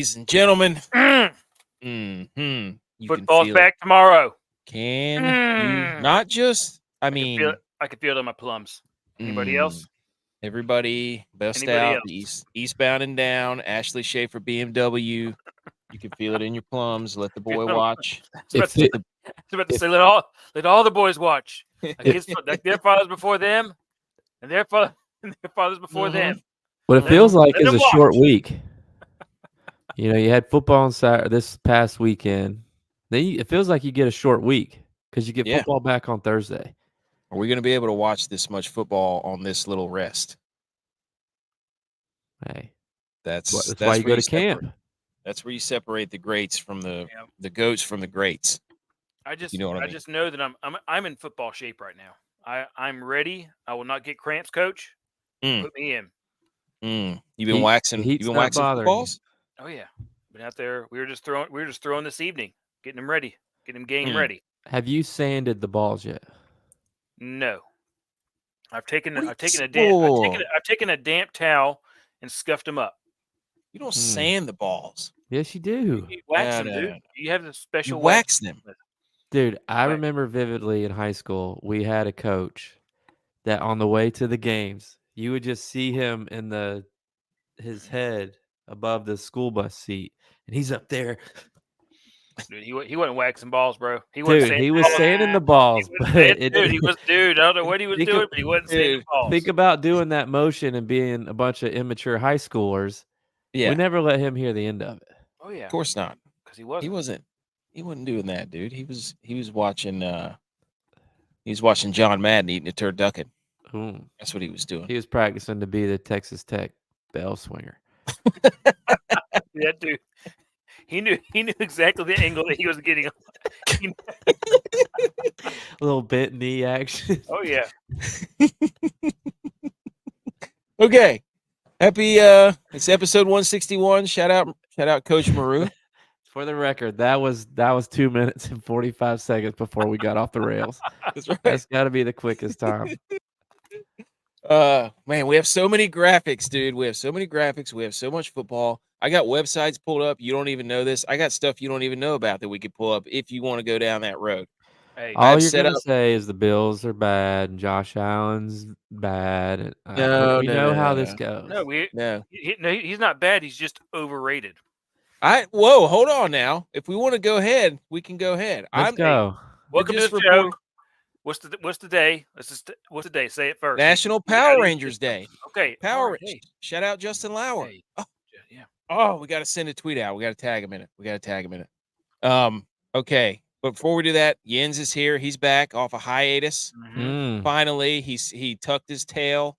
ladies and gentlemen. You Football's can feel back tomorrow. Can you not just? I mean, I can feel it on my plums. Anybody else? Everybody bust Anybody out else? the eastbound and down. Ashley Schaefer BMW. You can feel it in your plums. Let the boy watch. I was about to say, let all the boys watch. Like their fathers before them, and their fathers before them. What it feels like is a short week. You know, you had football on Saturday this past weekend. It feels like you get a short week because you get football back on Thursday. Are we going to be able to watch this much football on this little rest? Hey, that's why you go to camp. That's where you separate the greats from the goats from the greats. I just I just know that I'm in football shape right now. I'm ready. I will not get cramps, coach. Put me in. You've been waxing footballs? Oh yeah. Been out there. We were just throwing this evening, getting them ready, getting them game ready. Have you sanded the balls yet? No. I've taken a damp towel and scuffed them up. You don't sand the balls. Yes, you do. You wax them, dude. You have the special wax them. Dude, I remember vividly in high school, we had a coach that on the way to the games, you would just see him in his head above the school bus seat, and he's up there. Dude, he wasn't waxing balls, bro. He was sanding the balls. I don't know what he was doing, but he wasn't sanding the balls. Think about doing that motion and being a bunch of immature high schoolers. Yeah. We never let him hear the end of it. Oh yeah. Of course not. Because he wasn't doing that, dude. He was watching John Madden eating a turducken. That's what he was doing. He was practicing to be the Texas Tech bell swinger. Yeah, dude. He knew exactly the angle that he was getting. A little bent knee action. Oh yeah. Okay. Happy it's episode 161. Shout out Coach Maru. For the record, that was 2 minutes and 45 seconds before we got off the rails. That's right. That's got to be the quickest time. Man, we have so many graphics, dude. We have so many graphics. We have so much football. I got websites pulled up. You don't even know this. I got stuff you don't even know about that we could pull up if you want to go down that road. Hey, all you're going to say is the Bills are bad and Josh Allen's bad. We know how this goes. He's not bad. He's just overrated. Hold on now. If we want to go ahead, we can go ahead. Let's go. Welcome to the show. What's the day? What's the day? Say it first. National Power Rangers Day. Okay. Power Rangers. Shout out Justin Lauer. Hey. Yeah. Oh, we got to send a tweet out. We got to tag him in it. Okay. But before we do that, Jens is here. He's back off a hiatus. Finally, he tucked his tail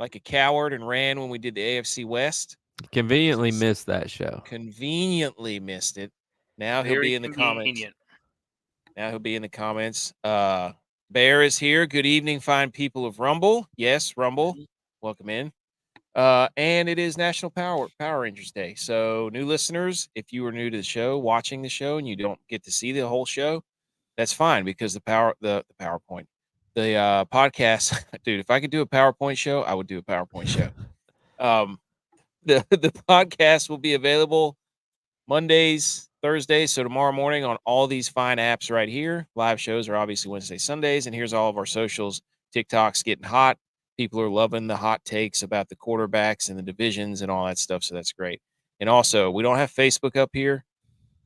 like a coward and ran when we did the AFC West. Conveniently missed that show. Conveniently missed it. Now he'll be in the comments. Now he'll be in the comments. Bear is here. Good evening, fine people of Rumble. Yes, Rumble. Welcome in. And it is National Power Rangers Day. So new listeners, if you are new to the show, watching the show, and you don't get to see the whole show, that's fine because the PowerPoint, the podcast, dude, if I could do a PowerPoint show, I would do a PowerPoint show. The podcast will be available Mondays, Thursdays, so tomorrow morning on all these fine apps right here. Live shows are obviously Wednesdays, Sundays, and here's all of our socials. TikTok's getting hot. People are loving the hot takes about the quarterbacks and the divisions and all that stuff, so that's great. And also, we don't have Facebook up here,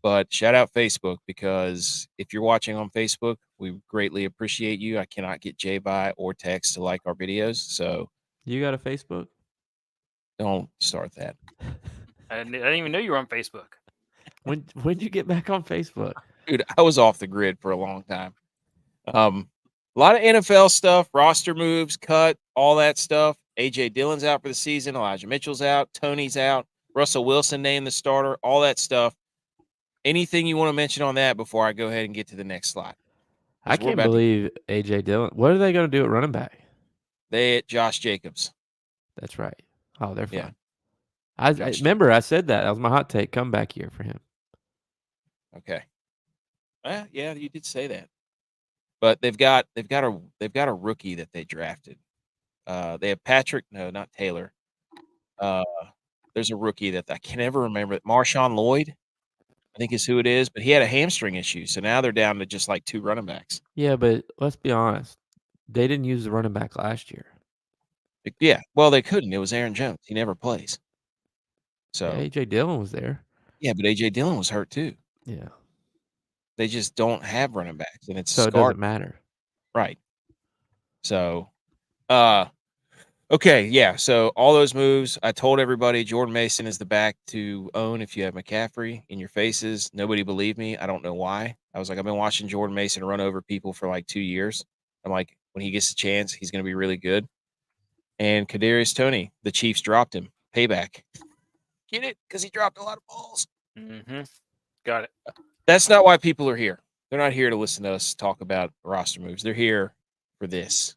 but shout out Facebook because if you're watching on Facebook, we greatly appreciate you. I cannot get J-By or Tex to like our videos, so. You got a Facebook? Don't start that. I didn't even know you were on Facebook. When'd you get back on Facebook? Dude, I was off the grid for a long time. A lot of NFL stuff, roster moves, cut, all that stuff. A.J. Dillon's out for the season. Elijah Mitchell's out. Tony's out. Russell Wilson named the starter, all that stuff. Anything you want to mention on that before I go ahead and get to the next slide? I can't believe A.J. Dillon. What are they going to do at running back? They at Josh Jacobs. That's right. Oh, they're fine. Yeah. I remember I said that. That was my hot take. Comeback year for him. Okay. Yeah, you did say that. But they've got a rookie that they drafted. They have not Taylor. There's a rookie that I can never remember. Marshawn Lloyd, I think is who it is, but he had a hamstring issue. So now they're down to just like 2 running backs. Yeah, but let's be honest. They didn't use the running back last year. Yeah, well, they couldn't. It was Aaron Jones. He never plays. So yeah, A.J. Dillon was there. Yeah, but A.J. Dillon was hurt too. Yeah. They just don't have running backs, and it's so it doesn't matter. Right. So, okay, yeah. So all those moves, I told everybody Jordan Mason is the back to own if you have McCaffrey in your faces. Nobody believed me. I don't know why. I was like, I've been watching Jordan Mason run over people for like 2 years. I'm like, when he gets a chance, he's going to be really good. And Kadarius Toney, the Chiefs dropped him. Payback. Get it? Because he dropped a lot of balls. Mm-hmm. Got it. That's not why people are here. They're not here to listen to us talk about roster moves. They're here for this.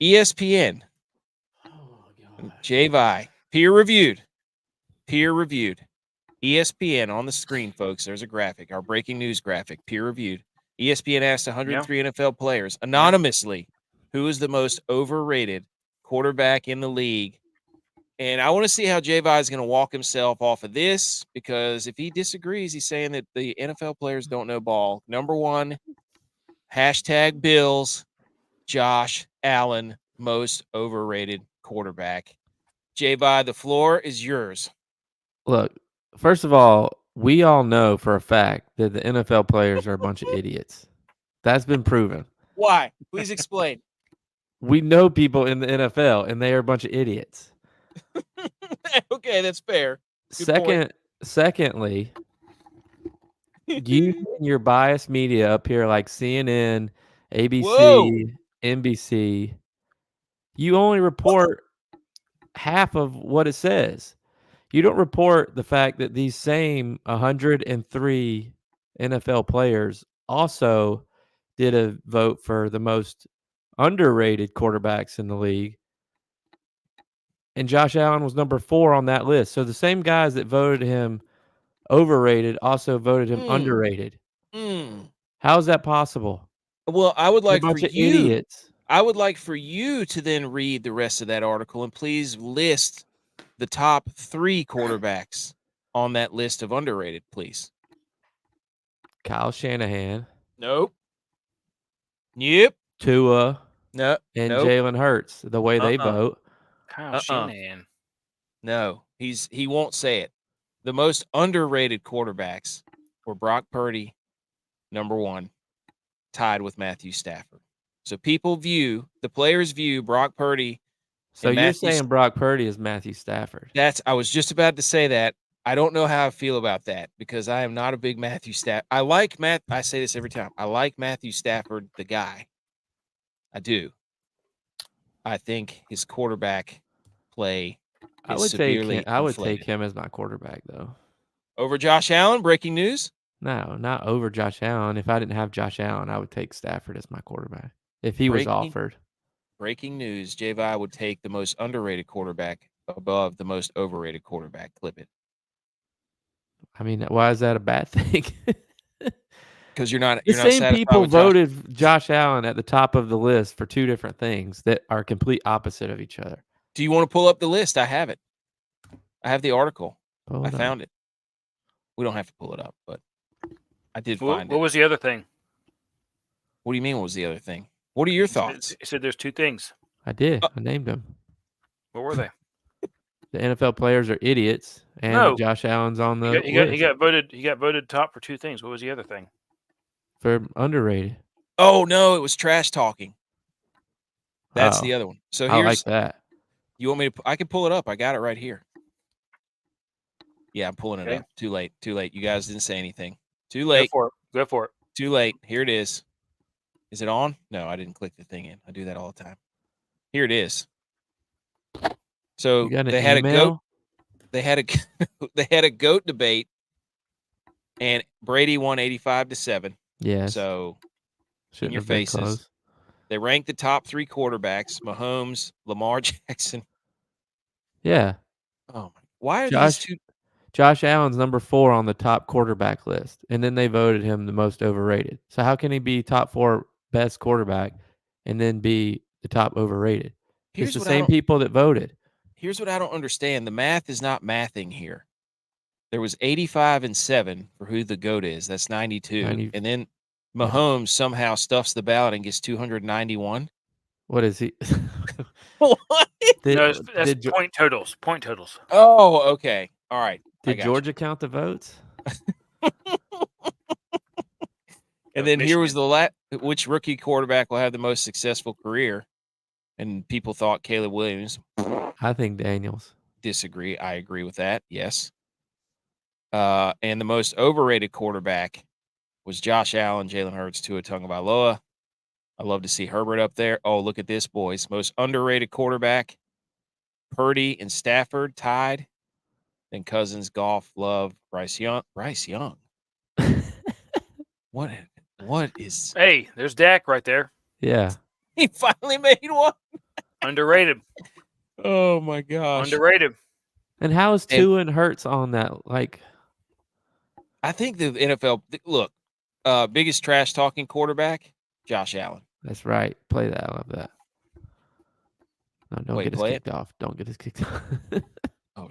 ESPN. G.U.Y. Peer-reviewed. ESPN on the screen, folks. There's a graphic, our breaking news graphic, peer-reviewed. ESPN asked 103 NFL players anonymously who is the most overrated quarterback in the league. And I want to see how G.U.Y. is going to walk himself off of this, because if he disagrees, he's saying that the NFL players don't know ball. Number 1, hashtag Bills, Josh Allen, most overrated quarterback. G.U.Y., the floor is yours. Look, first of all, we all know for a fact that the NFL players are a bunch of idiots. That's been proven. Why? Please explain. We know people in the NFL, and they are a bunch of idiots. Okay, that's fair. Good Secondly, you and your biased media up here like CNN, ABC, Whoa. NBC, you only report half of what it says. You don't report the fact that these same 103 NFL players also did a vote for the most underrated quarterbacks in the league. And Josh Allen was number 4 on that list. So the same guys that voted him overrated also voted him underrated. How is that possible? Well, I would like a bunch for of you, idiots. I would like for you to then read the rest of that article and please list the top 3 quarterbacks on that list of underrated, please. Kyle Shanahan. Nope. Yep. Tua. No. And Jalen Hurts, the way they vote. Kyle Shanahan. No, he won't say it. The most underrated quarterbacks were Brock Purdy, number 1, tied with Matthew Stafford. So the players view Brock Purdy. So you're saying Brock Purdy is Matthew Stafford? I was just about to say that. I don't know how I feel about that, because I am not a big Matthew Stafford. I say this every time. I like Matthew Stafford, the guy. I do. I think his quarterback play is severely inflated. I would take him as my quarterback, though. Over Josh Allen? Breaking news? No, not over Josh Allen. If I didn't have Josh Allen, I would take Stafford as my quarterback if he was offered. Breaking news, G.U.Y. would take the most underrated quarterback above the most overrated quarterback. Clip it. I mean, why is that a bad thing? Because you're not same people voted Josh Allen at the top of the list for 2 different things that are complete opposite of each other. Do you want to pull up the list? I have it. I have the article. I found it. We don't have to pull it up, but I did find it. What was the other thing? What do you mean, what was the other thing? What are your thoughts? You said there's 2 things. I did. I named them. What were they? The NFL players are idiots, and Josh Allen's on the list. He got voted top for 2 things. What was the other thing? For underrated. Oh no, it was trash talking. That's the other one. So I like that. You want me to? I can pull it up. I got it right here. Yeah, I'm pulling it up. Too late. You guys didn't say anything. Too late. Go for it. Too late. Here it is. Is it on? No, I didn't click the thing in. I do that all the time. Here it is. So they had email? They had a GOAT debate, and Brady won 85-7. Yeah. So in your faces. They ranked the top 3 quarterbacks: Mahomes, Lamar Jackson. Yeah. Oh my! Why are these 2? Josh Allen's number 4 on the top quarterback list, and then they voted him the most overrated. So how can he be top 4 best quarterback and then be the top overrated? It's the same people that voted. here's what I don't understand. The math is not mathing here. There was 85-7 for who the GOAT is. That's 92. And then Mahomes somehow stuffs the ballot and gets 291. What is he? What? That's point totals. Point totals. Oh, okay. All right. Did Georgia count the votes? And then here was which rookie quarterback will have the most successful career? And people thought Caleb Williams. I think Daniels. Disagree. I agree with that. Yes. And the most overrated quarterback was Josh Allen, Jalen Hurts, Tua Tagovailoa. I love to see Herbert up there. Oh, look at this, boys. Most underrated quarterback, Purdy and Stafford tied. Then Cousins, Goff, Love, Bryce Young. Bryce Young. What is? Hey, there's Dak right there. Yeah. He finally made one. Underrated. Oh my gosh. Underrated. And how is Tua and Hurts on that? Like, I think the NFL look, biggest trash talking quarterback, Josh Allen. That's right. Play that. I love that. No, don't get us kicked off. Don't get us kicked off. Oh,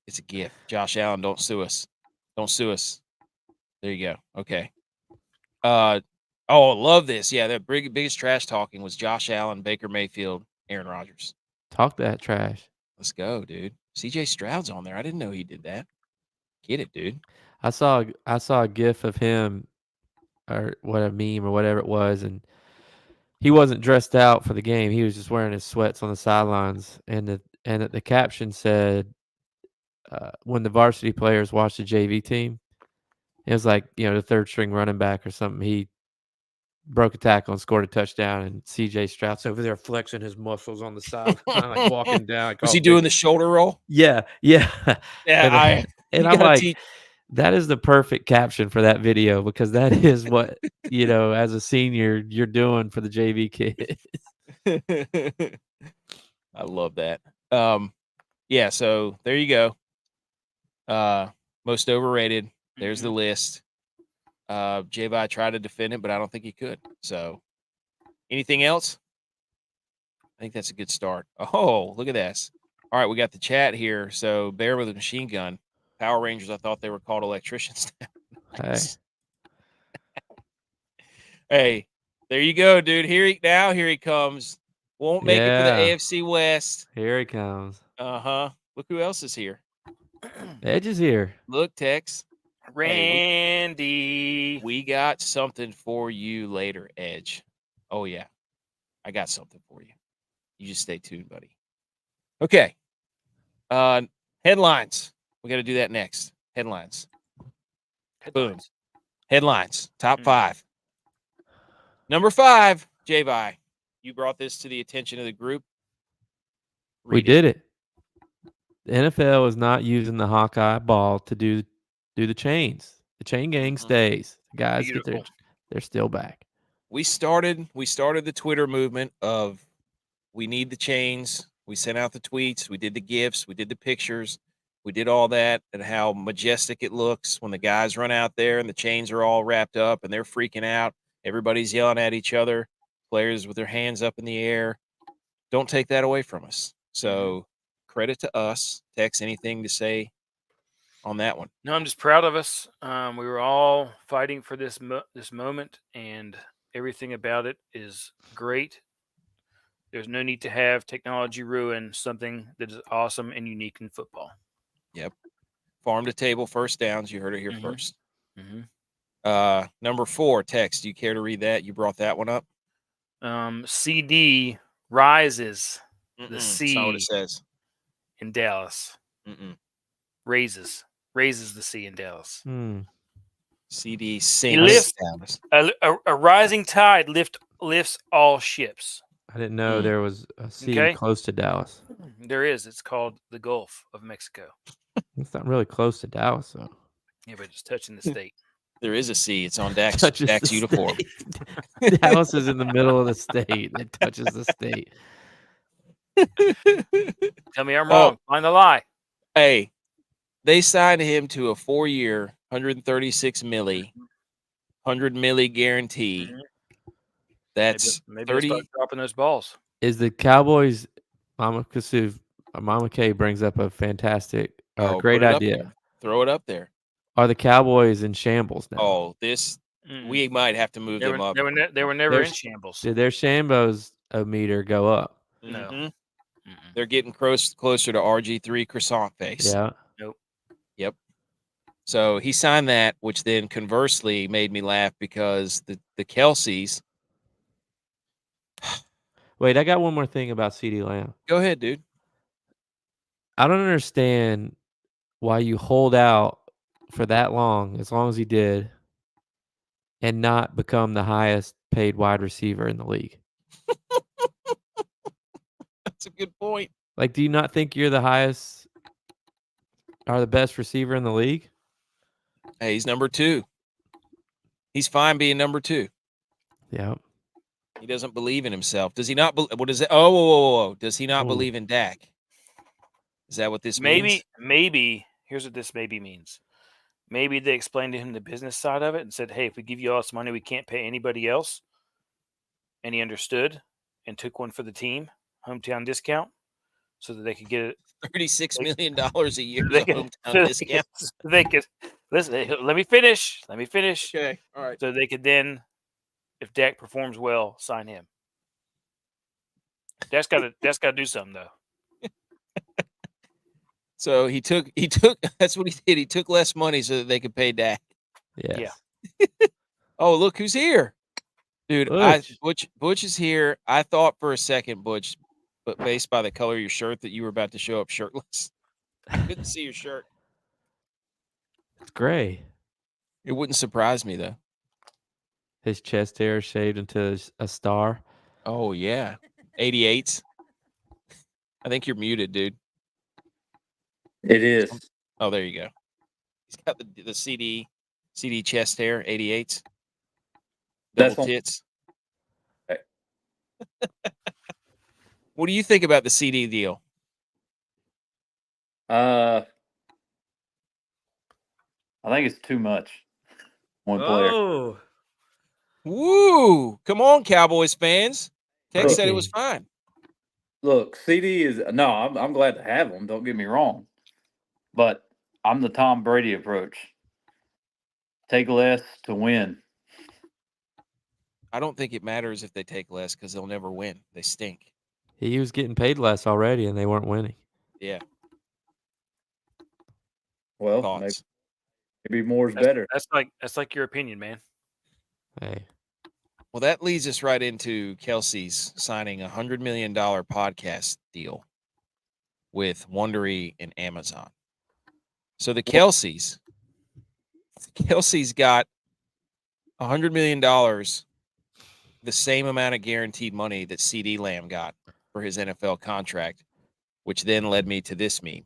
it's a gift. Josh Allen, don't sue us. Don't sue us. There you go. Okay. I love this. Yeah, the biggest trash talking was Josh Allen, Baker Mayfield, Aaron Rodgers. Talk that trash. Let's go, dude. CJ Stroud's on there. I didn't know he did that. Get it, dude. I saw a GIF of him, or what, a meme or whatever it was, and he wasn't dressed out for the game. He was just wearing his sweats on the sidelines, and the caption said, "When the varsity players watch the JV team," it was like, the third string running back or something. He broke a tackle and scored a touchdown, and CJ Stroud's over there flexing his muscles on the side, kind of like walking down. Was he doing the shoulder roll? Yeah. And I'm like, that is the perfect caption for that video, because that is what, as a senior, you're doing for the JV kids. I love that. Yeah, so there you go. Most overrated. There's the list. J.Vi tried to defend it, but I don't think he could. So, anything else? I think that's a good start. Oh, look at this. All right, we got the chat here. So, Bear with a machine gun. Power Rangers, I thought they were called electricians. Hey, there you go, dude. Here he comes. Won't make it for the AFC West. Here he comes. Look who else is here. Edge is here. Look, Tex. Randy. We got something for you later, Edge. Oh, yeah. I got something for you. You just stay tuned, buddy. Okay. Headlines. We got to do that next. Headlines. Boom. Headlines. Top 5. Number 5, J.Vi. You brought this to the attention of the group. We did it. The NFL is not using the Hawkeye ball to do the chains. The chain gang stays. The guys they're still back. We started the Twitter movement of we need the chains. We sent out the tweets. We did the GIFs. We did the pictures. We did all that, and how majestic it looks when the guys run out there and the chains are all wrapped up and they're freaking out. Everybody's yelling at each other. Players with their hands up in the air. Don't take that away from us. So credit to us. Tex, anything to say on that one? No, I'm just proud of us. We were all fighting for this moment, and everything about it is great. There's no need to have technology ruin something that is awesome and unique in football. Yep. Farm to table first downs. You heard it here first. Number 4, Tex, do you care to read that? You brought that one up. CD rises the C. That's not what it says. In Dallas. Raises the C in Dallas. CD sinks Dallas. A rising tide lifts all ships. I didn't know there was a sea close to Dallas. There is. It's called the Gulf of Mexico. It's not really close to Dallas, though. Yeah, but it's touching the state. There is a C. It's on Dak's uniform. Dallas is in the middle of the state. It touches the state. Tell me I'm wrong. Find the lie. Hey, they signed him to a 4-year, $136 million, $100 million guarantee. That's maybe 30. Start dropping those balls. Is the Cowboys? I'm Mama K brings up a fantastic or great put it idea. Up there. Throw it up there. Are the Cowboys in shambles now? Oh, we might have to move them up. They were never in shambles. Did their Shambos meter go up? No. Mm-hmm. They're getting closer to RG3 croissant face. Yeah. Nope. Yep. So he signed that, which then conversely made me laugh because the Kelseys. Wait, I got one more thing about CeeDee Lamb. Go ahead, dude. I don't understand why you hold out for that long, as long as he did, and not become the highest paid wide receiver in the league. That's a good point. Like, do you not think you're the highest or the best receiver in the league? Hey, he's number 2. He's fine being number 2. Yeah. He doesn't believe in himself. Does he not? What is it? Oh, whoa. Does he not believe in Dak? Is that what this means? Maybe. Here's what this maybe means. Maybe they explained to him the business side of it and said, hey, if we give you all this money, we can't pay anybody else. And he understood and took one for the team, hometown discount, so that they could get it. $36 million a year hometown discount. They could listen. Let me finish. Okay, all right. So they could then, if Dak performs well, sign him. Dak's got to do something though. So he took. That's what he did. He took less money so that they could pay Dak. Yes. Yeah. Oh, look who's here, dude! Butch. Butch is here. I thought for a second, Butch, but based by the color of your shirt, that you were about to show up shirtless. I couldn't see your shirt. It's gray. It wouldn't surprise me though. His chest hair shaved into a star. Oh yeah, 88s. I think you're muted, dude. It is. Oh, there you go. He's got the CD chest hair, 88s. Double tits. Okay. What do you think about the CD deal? I think it's too much. One player. Woo! Come on, Cowboys fans. Tex said it was fine. Look, CD is I'm glad to have him. Don't get me wrong, but I'm the Tom Brady approach. Take less to win. I don't think it matters if they take less because they'll never win. They stink. He was getting paid less already, and they weren't winning. Yeah. Well, maybe more is better. That's like your opinion, man. Hey. Well, that leads us right into Kelsey's signing a $100 million podcast deal with Wondery and Amazon. So the Kelseys got $100 million, the same amount of guaranteed money that CeeDee Lamb got for his NFL contract, which then led me to this meme,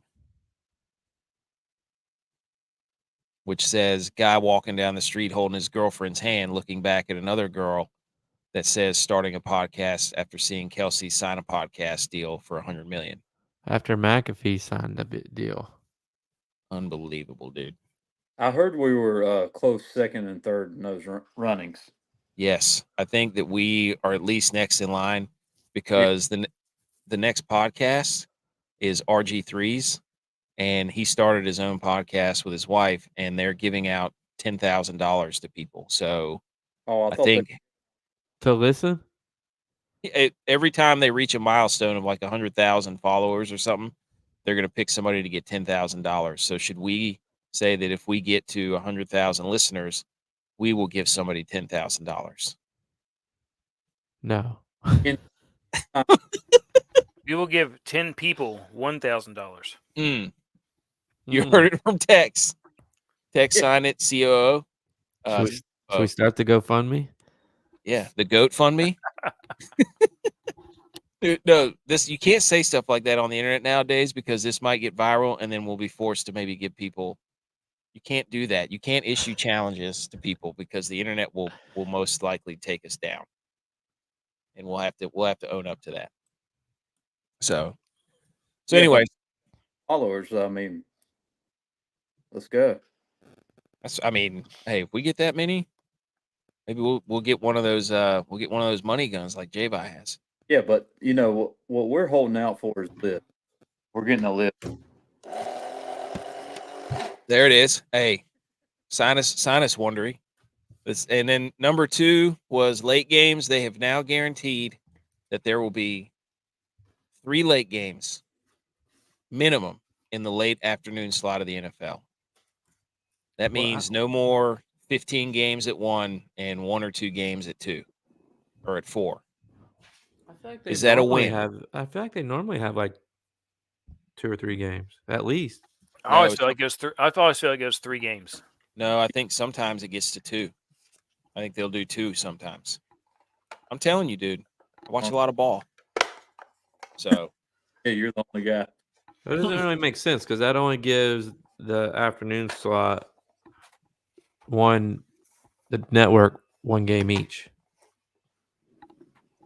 which says guy walking down the street holding his girlfriend's hand, looking back at another girl that says starting a podcast after seeing Kelsey sign a podcast deal for $100 million. After McAfee signed a deal. Unbelievable, dude. I heard we were close second and third in those runnings. Yes, I think that we are at least next in line because the next podcast is RG3's, and he started his own podcast with his wife, and they're giving out $10,000 to people. So I think to listen. Every time they reach a milestone of like 100,000 followers or something, they're going to pick somebody to get $10,000. So should we say that if we get to 100,000 listeners, we will give somebody $10,000? No. You will give 10 people $1,000. You heard it from Tex. Tex signed it, COO. Should we start the GoFundMe? Yeah, the Goat Fund Me. No, you can't say stuff like that on the internet nowadays because this might get viral, and then we'll be forced to maybe give people. You can't do that. You can't issue challenges to people because the internet will most likely take us down, and we'll have to own up to that. So anyway, followers. I mean, let's go. Hey, if we get that many, maybe we'll get one of those. We'll get one of those money guns like G.U.Y.S has. Yeah, but what we're holding out for is this. We're getting a lift. There it is. Hey, sinus wondery. And then number 2 was late games. They have now guaranteed that there will be 3 late games minimum in the late afternoon slot of the NFL. That means no more 15 games at 1 and 1 or 2 games at 2 or at 4. Is that a win? I feel like they normally have like 2 or 3 games at least. I always feel like it goes through. I always feel like it goes 3 games. No, I think sometimes it gets to 2. I think they'll do 2 sometimes. I'm telling you, dude. I watch a lot of ball. So, yeah, you're the only guy. That doesn't really make sense because that only gives the afternoon slot the network 1 game each.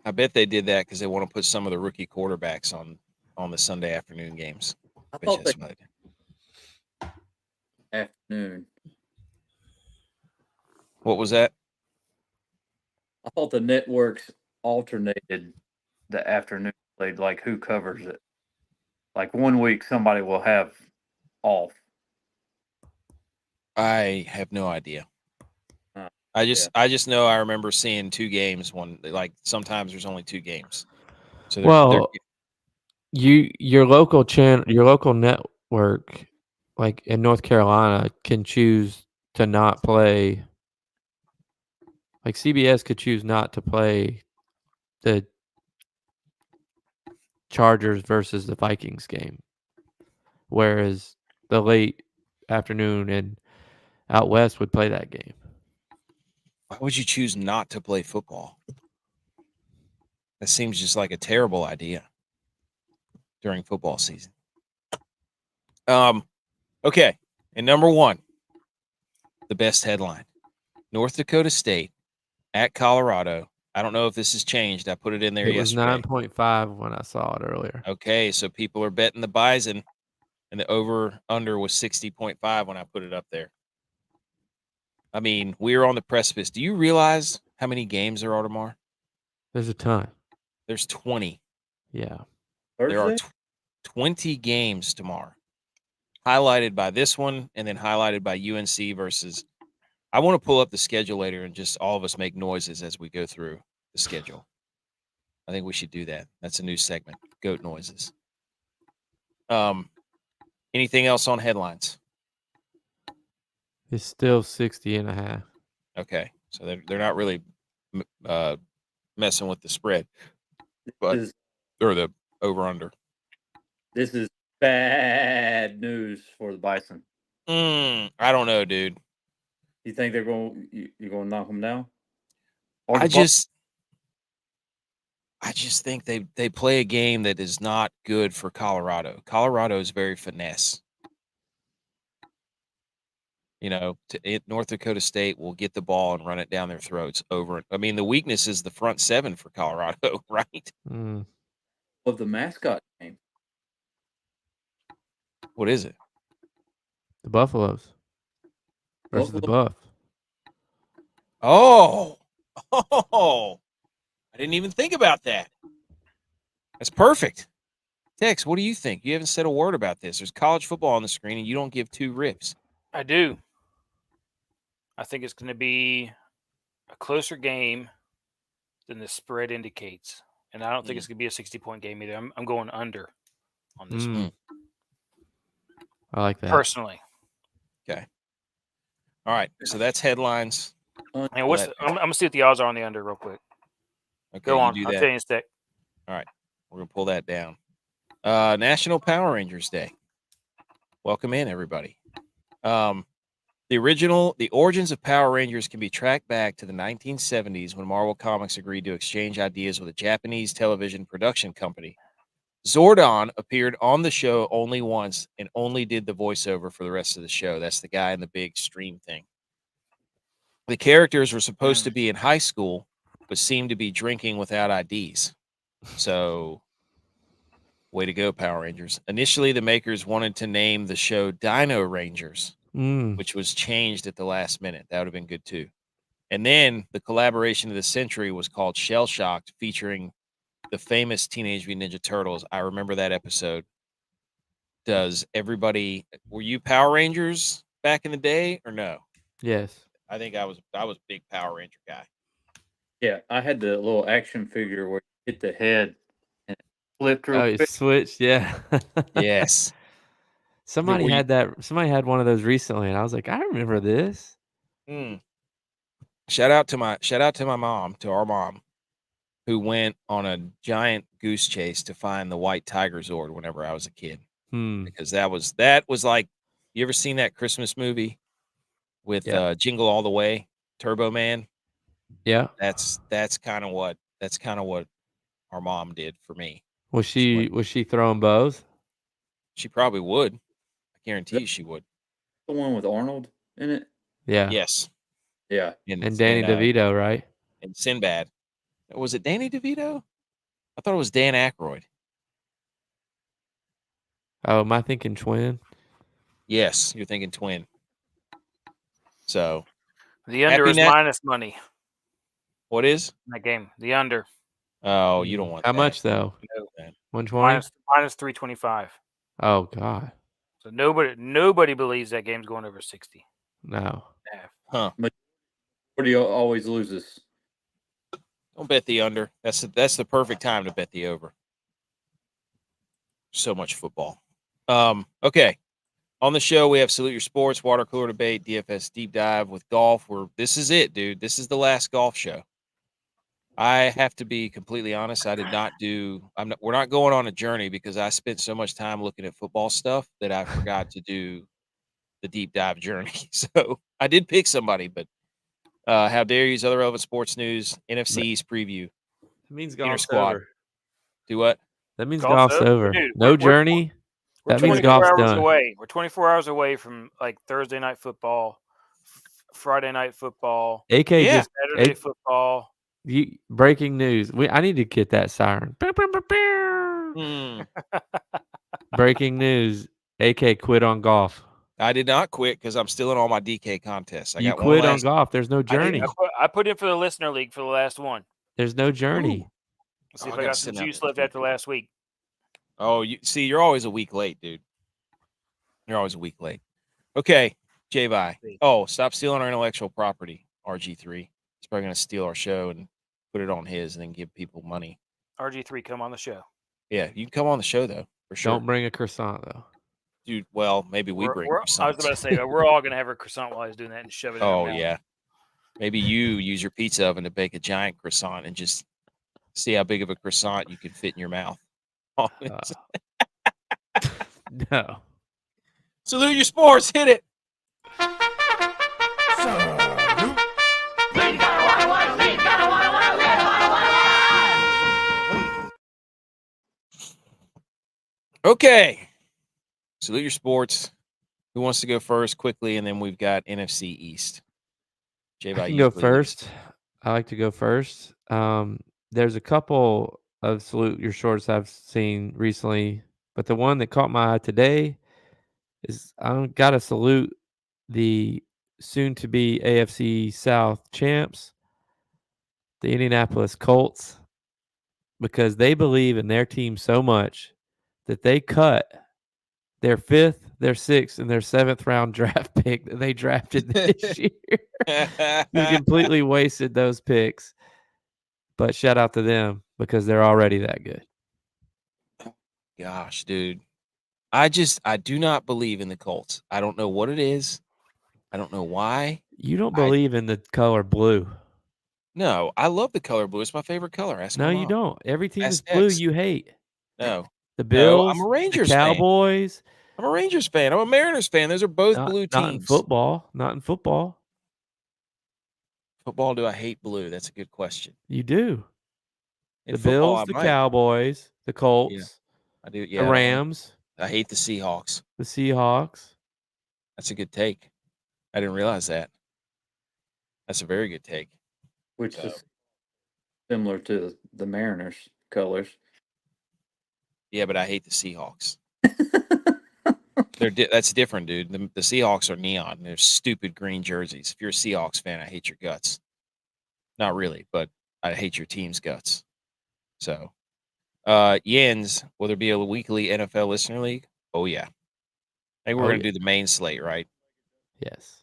I bet they did that because they want to put some of the rookie quarterbacks on the Sunday afternoon games. I thought afternoon. What was that? I thought the networks alternated the afternoon played, like who covers it. Like 1 week somebody will have off. I have no idea. I just know I remember seeing 2 games when like sometimes there's only 2 games. So your local network, like in North Carolina, can choose to not play. Like CBS could choose not to play the Chargers versus the Vikings game, whereas the late afternoon and out west would play that game. Why would you choose not to play football? That seems just like a terrible idea during football season. Okay. And number 1, the best headline. North Dakota State at Colorado. I don't know if this has changed. I put it in there yesterday. It was 9.5 when I saw it earlier. Okay, so people are betting the Bison, and the over-under was 60.5 when I put it up there. I mean, we're on the precipice. Do you realize how many games there are tomorrow? There's a ton. There's 20. Yeah. Thursday? There are 20 games tomorrow, highlighted by this one and then highlighted by UNC versus – I want to pull up the schedule later and just all of us make noises as we go through the schedule. I think we should do that. That's a new segment, goat noises. Anything else on headlines? It's still 60.5. Okay, so they're not really messing with the spread, but or the over/under. This is bad news for the Bison. I don't know, dude. You think you're going to knock them down? I just think they play a game that is not good for Colorado. Colorado is very finesse. You know, North Dakota State will get the ball and run it down their throats over. I mean, the weakness is the front 7 for Colorado, right? Of the mascot game. What is it? The Buffaloes versus the Buff. Oh, I didn't even think about that. That's perfect. Tex, what do you think? You haven't said a word about this. There's college football on the screen, and you don't give 2 rips. I do. I think it's going to be a closer game than the spread indicates. And I don't think it's going to be a 60-point game either. I'm going under on this one. I like that. Personally. Okay. All right. So that's headlines. And I'm going to see what the odds are on the under real quick. Okay, go on. Do I'll that. tell you in a sec. All right. We're going to pull that down. National Power Rangers Day. Welcome in, everybody. The origins of Power Rangers can be tracked back to the 1970s when Marvel Comics agreed to exchange ideas with a Japanese television production company. Zordon appeared on the show only once and only did the voiceover for the rest of the show. That's the guy in the big stream thing. The characters were supposed to be in high school, but seemed to be drinking without IDs. So, way to go, Power Rangers. Initially, the makers wanted to name the show Dino Rangers, which was changed at the last minute. That would have been good, too. And then the collaboration of the century was called Shell Shocked, featuring the famous Teenage Mutant Ninja Turtles. I remember that episode. does everybody? Were you Power Rangers back in the day or no? Yes. I think I was a big Power Ranger guy. Yeah, I had the little action figure where you hit the head and it flipped real Oh, you quick. switched, yeah. Yes. Somebody Were you- had that. Somebody had one of those recently, and I was like, I remember this. Shout out to my mom, to our mom, who went on a giant goose chase to find the white tiger Zord whenever I was a kid. Because that was like, you ever seen that Christmas movie with Jingle All the Way, Turbo Man? Yeah. That's kind of what our mom did for me. Was she throwing bows? She probably would. I Is guarantee you she would. the one with Arnold in it? Yeah. Yes. Yeah. And Danny DeVito, right? And Sinbad. Was it Danny DeVito? I thought it was Dan Aykroyd. Oh, am I thinking twin? Yes, you're thinking twin. So the under is minus money. What is in that game? The under. Oh, you don't want How that. much though? No. 120? Minus 325. Oh God. So nobody believes that game's going over 60. No. Huh. Majority always loses. Don't bet the under. That's the perfect time to bet the over. So much football. Okay. On the show, we have Salute Your Sports, Water Cooler Debate, DFS Deep Dive with golf. This is it, dude. This is the last golf show. I have to be completely honest. We're not going on a journey because I spent so much time looking at football stuff that I forgot to do the deep dive journey. So I did pick somebody, but how dare you use other relevant sports news, NFC East preview. That means Inner golf's squad. over. Do what? That means golf's over. Dude, no journey. We're that means 24 golf's hours done. away. We're 24 hours away from like Thursday night football, Friday night football, Saturday football. Breaking news. I need to get that siren. Breaking news. AK quit on golf. I did not quit because I'm still in all my DK contests. You quit on golf. There's no journey. I put in for the listener league for the last one. There's no journey. Let's see if I got some juice left after last week. Oh, you're always a week late, dude. You're always a week late. Okay, J-Vi. Oh, stop stealing our intellectual property, RG3. He's probably going to steal our show and put it on his and then give people money. RG3, come on the show. Yeah, you can come on the show, though, for sure. Don't bring a croissant, though. Dude, well, maybe we bring croissants. I was about to say, we're all going to have a croissant while he's doing that and shove it in our mouth. Yeah. Maybe you use your pizza oven to bake a giant croissant and just see how big of a croissant you can fit in your mouth. No. Salute Your Sports. Hit it. Okay. Salute Your Sports. Who wants to go first quickly? And then we've got NFC East. I can go first. I like to go first. There's a couple of Salute Your Shorts I've seen recently, but the one that caught my eye today is I got to salute the soon-to-be AFC South champs, the Indianapolis Colts, because they believe in their team so much that they cut their 5th, their 6th, and their 7th round draft pick that they drafted this year. They completely wasted those picks. But shout out to them because they're already that good. Gosh, dude. I do not believe in the Colts. I don't know what it is. I don't know why. You don't believe in the color blue. No, I love the color blue. It's my favorite color. No, you don't. Every team is blue you hate. No. The Bills, I'm a Rangers the Cowboys. Fan. I'm a Rangers fan. I'm a Mariners fan. Those are both blue teams. Not in football. Not in football. Football, do I hate blue? That's a good question. You do. In the Bills, the Cowboys, the Colts. Yeah, I do. Yeah, the Rams. I hate the Seahawks. The Seahawks. That's a good take. I didn't realize that. That's a very good take. Which is similar to the Mariners colors. Yeah, but I hate the Seahawks. That's different, dude. The Seahawks are neon. They're stupid green jerseys. If you're a Seahawks fan, I hate your guts. Not really, but I hate your team's guts. So, Jens, will there be a weekly NFL listener league? Oh yeah. I think we're going to do the main slate, right? Yes.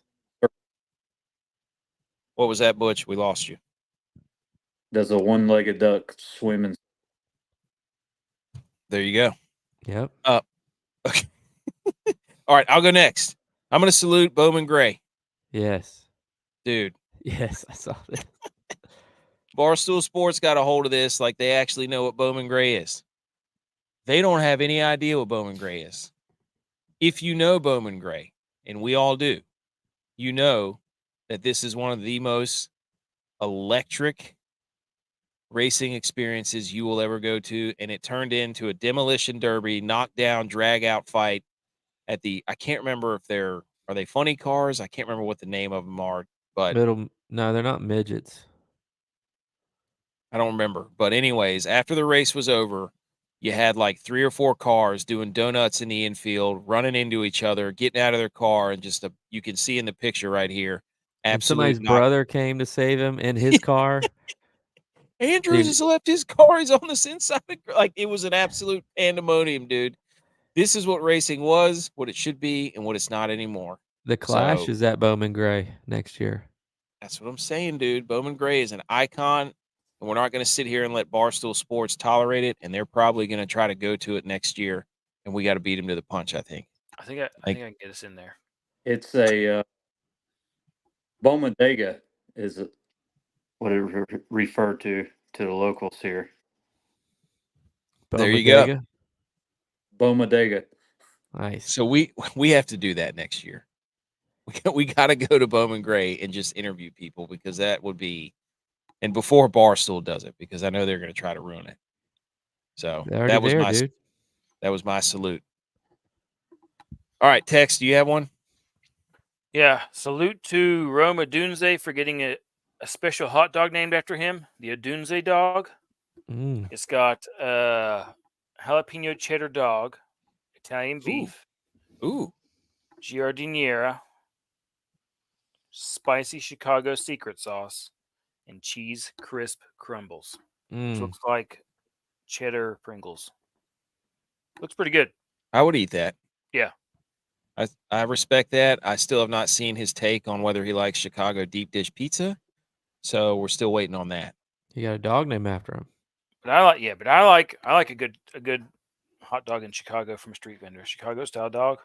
What was that, Butch? We lost you. Does a one-legged duck swim in? There you go. Yep. Okay. All right, I'll go next. I'm going to salute Bowman Gray. Yes. Dude. Yes, I saw this. Barstool Sports got a hold of this like they actually know what Bowman Gray is. They don't have any idea what Bowman Gray is. If you know Bowman Gray, and we all do, you know that this is one of the most electric racing experiences you will ever go to, and it turned into a demolition derby, knockdown, drag out fight at the, I can't remember if are they funny cars? I can't remember what the name of them are, but No, they're not midgets. I don't remember. But anyways, after the race was over, you had like 3 or 4 cars doing donuts in the infield, running into each other, getting out of their car, and just you can see in the picture right here. And somebody's brother came to save him in his car. Andrews has left his car. He's on this inside. Like, it was an absolute pandemonium, dude. This is what racing was, what it should be, and what it's not anymore. The Clash is at Bowman Gray next year. That's what I'm saying, dude. Bowman Gray is an icon, and we're not going to sit here and let Barstool Sports tolerate it, and they're probably going to try to go to it next year, and we got to beat them to the punch, I think. I think I can get us in there. It's a Bomodega is what it referred to the locals here. There you go. Bomodega. Nice. So we have to do that next year. We got to go to Bowman Gray and just interview people, because that would be, and before Barstool does it, because I know they're going to try to ruin it. So that was my salute. All right, Tex, do you have one? Yeah, salute to Roma Dunze for getting a special hot dog named after him, the Dunze dog. It's got jalapeno cheddar dog, Italian beef, giardiniera, spicy Chicago secret sauce, and cheese crisp crumbles. Which looks like cheddar Pringles. Looks pretty good. I would eat that. Yeah. I respect that. I still have not seen his take on whether he likes Chicago deep dish pizza, so we're still waiting on that. You got a dog named after him. But I like a good hot dog in Chicago from a street vendor. Chicago style dog.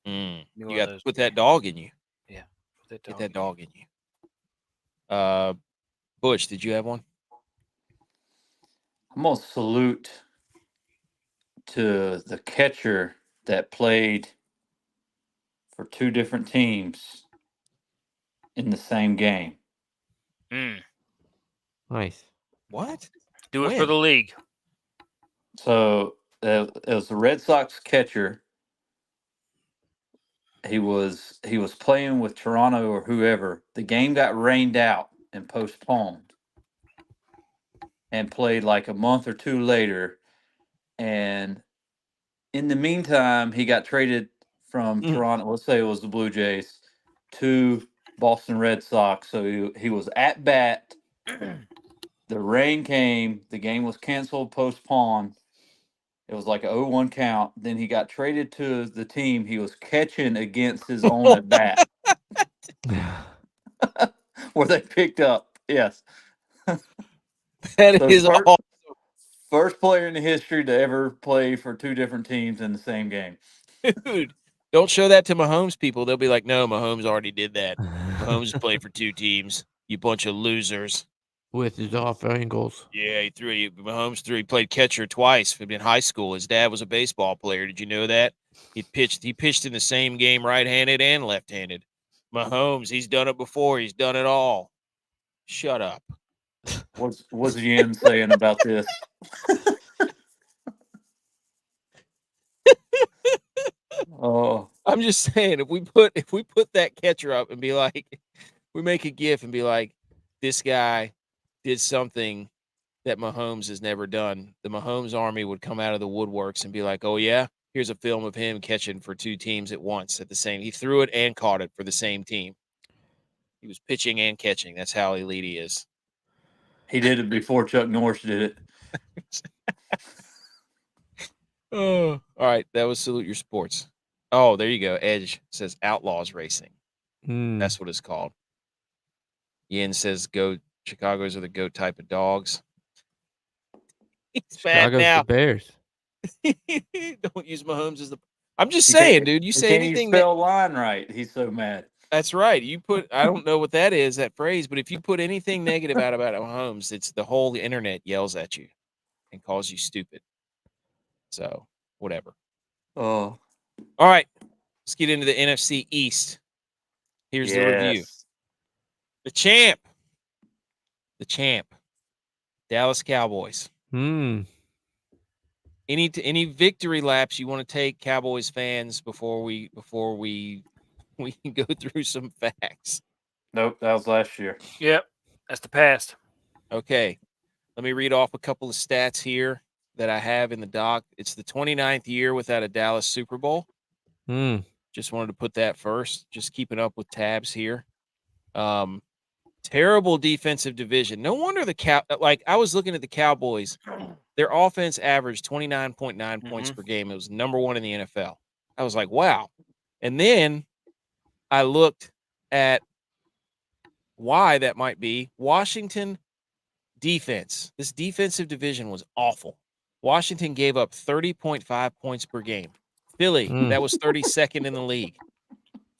You got to put that dog in you. Yeah. Get that dog in you. Butch, did you have one? I'm going to salute to the catcher that played for 2 different teams in the same game. Nice. What? Do it for the league. So it was the Red Sox catcher. He was playing with Toronto or whoever. The game got rained out and postponed, and played like a month or 2 later. And in the meantime, he got traded from Toronto. Let's say it was the Blue Jays to Boston Red Sox. So he was at bat. The rain came. The game was canceled, postponed. It was like a 0-1 count. Then he got traded to the team he was catching against his own at bat. Where they picked up. Yes. That is awesome. First player in the history to ever play for 2 different teams in the same game. Dude, don't show that to Mahomes people. They'll be like, no, Mahomes already did that. Mahomes played for 2 teams. You bunch of losers. With his off angles. Yeah, Mahomes he played catcher twice in high school. His dad was a baseball player. Did you know that? He pitched in the same game right-handed and left-handed. Mahomes, he's done it before. He's done it all. Shut up. What's GM saying about this? Oh, I'm just saying, if we put that catcher up and be like, we make a GIF and be like, this guy did something that Mahomes has never done, the Mahomes army would come out of the woodworks and be like, oh yeah, here's a film of him catching for 2 teams at once at the same. He threw it and caught it for the same team. He was pitching and catching. That's how elite he is. He did it before Chuck Norris did it. All right, that was Salute Your Sports. Oh, there you go. Edge says Outlaws Racing. That's what it's called. Yin says go. Chicago's are the goat type of dogs. It's bad now. The Bears. Don't use Mahomes as the. I'm just saying, dude. You say anything spell line right. He's so mad. That's right. You put. I don't know what that is, that phrase, but if you put anything negative out about Mahomes, it's the whole internet yells at you and calls you stupid. So whatever. Oh. All right. Let's get into the NFC East. Here's the review. The champ. Dallas Cowboys. Hmm. Any victory laps you want to take, Cowboys fans, before we can go through some facts? Nope, that was last year. Yep, that's the past. Okay. Let me read off a couple of stats here that I have in the doc. It's the 29th year without a Dallas Super Bowl. Just wanted to put that first. Just keeping up with tabs here. Terrible defensive division. No wonder I was looking at the Cowboys. Their offense averaged 29.9 points per game. It was number 1 in the NFL. I was like, wow. And then I looked at why that might be. Washington defense. This defensive division was awful. Washington gave up 30.5 points per game. Philly, that was 32nd in the league.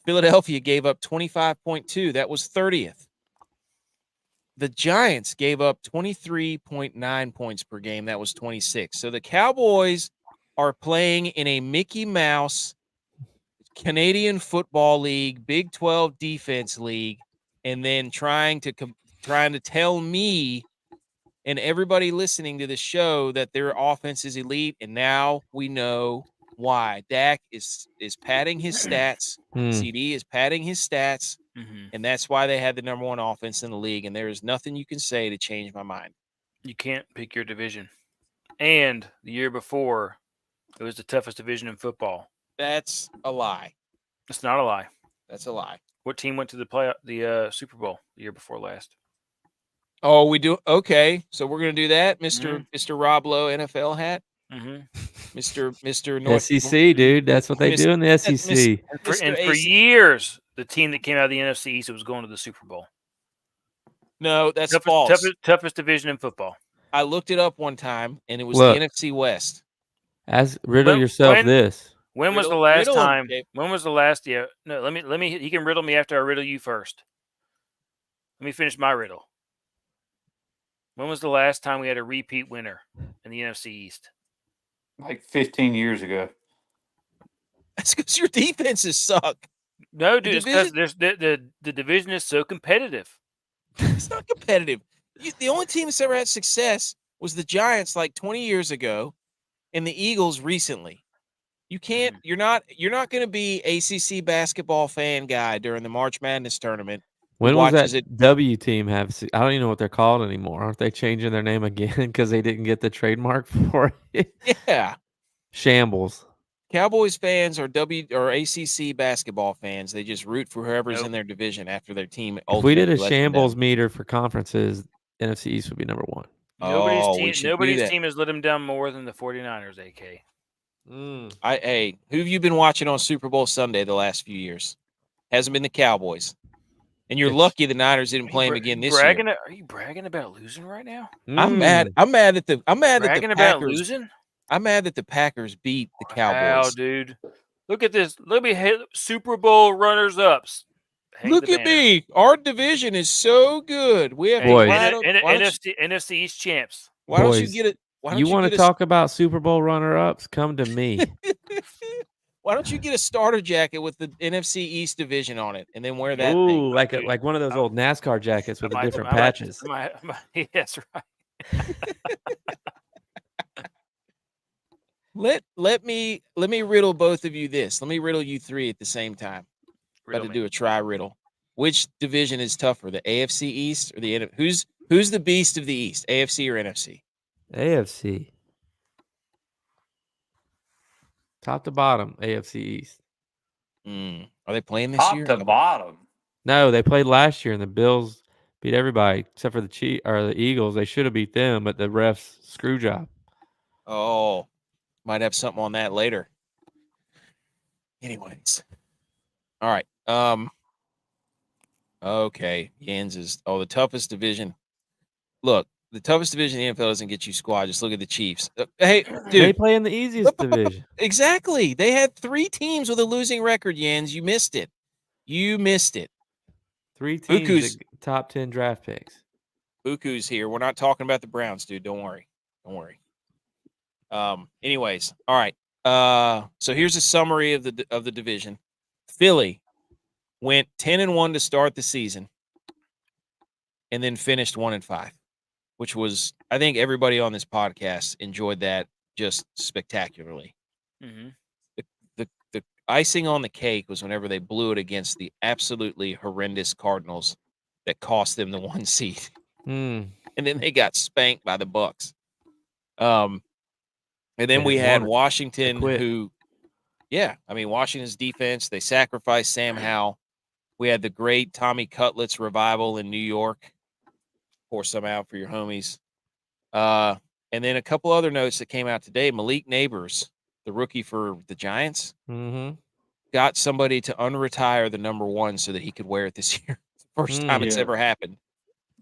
Philadelphia gave up 25.2. That was 30th. The Giants gave up 23.9 points per game. That was 26. So the Cowboys are playing in a Mickey Mouse Canadian Football League, Big 12 Defense League, and then trying to tell me and everybody listening to the show that their offense is elite, and now we know why. Dak is padding his stats. CD is padding his stats, and that's why they had the number 1 offense in the league, and there is nothing you can say to change my mind. You can't pick your division. And the year before, it was the toughest division in football. That's a lie. It's not a lie. That's a lie. What team went to the Super Bowl the year before last? Oh, we do. Okay, so we're gonna do that, Mr. Rob Lowe, NFL hat. Mr. North SEC, dude. That's what they do in the SEC. And for years, the team that came out of the NFC East was going to the Super Bowl. No, that's false. Toughest division in football. I looked it up one time, and it was the NFC West. Riddle yourself this. When was the last time? When was the last? Yeah, no. Let me. He can riddle me after I riddle you first. Let me finish my riddle. When was the last time we had a repeat winner in the NFC East? Like 15 years ago. That's because your defenses suck. No, dude. It's because the division is so competitive. It's not competitive. The only team that's ever had success was the Giants like 20 years ago, and the Eagles recently. You can't. You're not going to be ACC basketball fan guy during the March Madness tournament. When was that W team have? I don't even know what they're called anymore. Aren't they changing their name again because they didn't get the trademark for it? Yeah. Shambles. Cowboys fans are ACC basketball fans. They just root for whoever's in their division after their team. If we did a shambles meter for conferences, NFC East would be number 1. Nobody's team has let them down more than the 49ers, AK. Who have you been watching on Super Bowl Sunday the last few years? Hasn't been the Cowboys. And you're lucky the Niners didn't play him again this year. Are you bragging about losing right now? I'm mad. I'm mad that the Packers losing. I'm mad that the Packers beat the Cowboys. Wow, dude! Look at this. Let me hit Super Bowl runners-ups. Look at me. Our division is so good. We have NFC East champs. Why don't you get it? You want to talk about Super Bowl runner-ups? Come to me. Why don't you get a starter jacket with the NFC East division on it, and then wear that? Ooh, thing? like one of those old NASCAR jackets with the different patches. That's right. Let me riddle both of you this. Let me riddle you 3 at the same time. About to do a try riddle. Which division is tougher, the AFC East or the NFC? Who's the beast of the East, AFC or NFC? AFC. Top to bottom, AFC East. Are they playing this year? Top to bottom. No, they played last year, and the Bills beat everybody except for the Eagles. They should have beat them, but the refs screw job. Oh, Might have something on that later. Anyways. All right. Okay. Yens is the toughest division. Look, the toughest division in the NFL doesn't get you squad. Just look at the Chiefs. Hey, dude. They play in the easiest division. Exactly. They had 3 teams with a losing record, Yens. You missed it. 3 teams that top 10 draft picks. Buku's here. We're not talking about the Browns, dude. Don't worry. Anyways, all right. So here's a summary of the division. Philly went 10-1 to start the season, and then finished 1-5, which was, I think everybody on this podcast enjoyed that just spectacularly. Mm-hmm. The icing on the cake was whenever they blew it against the absolutely horrendous Cardinals that cost them the 1 seed. And then they got spanked by the Bucs. And then we had Washington, who, Washington's defense, they sacrificed Sam Howell. We had the great Tommy Cutlets revival in New York. Pour some out for your homies. And then a couple other notes that came out today. Malik Neighbors, the rookie for the Giants, got somebody to unretire the number 1 so that he could wear it this year. First time it's ever happened.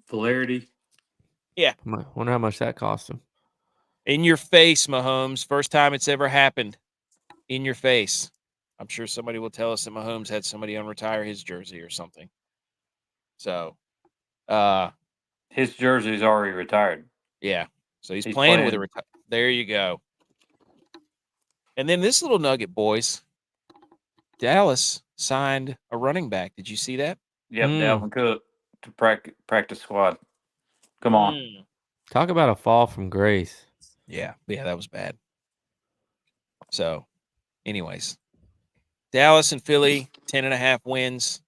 Flaherty. Yeah. Wonder how much that cost him. In your face, Mahomes. First time it's ever happened. In your face. I'm sure somebody will tell us that Mahomes had somebody unretire his jersey or something. So, his jersey's already retired. Yeah. So he's playing with a there you go. And then this little nugget, boys. Dallas signed a running back. Did you see that? Yep, Dalvin Cook to practice squad. Come on. Talk about a fall from grace. Yeah, that was bad. So, anyways, Dallas and Philly, 10.5 wins.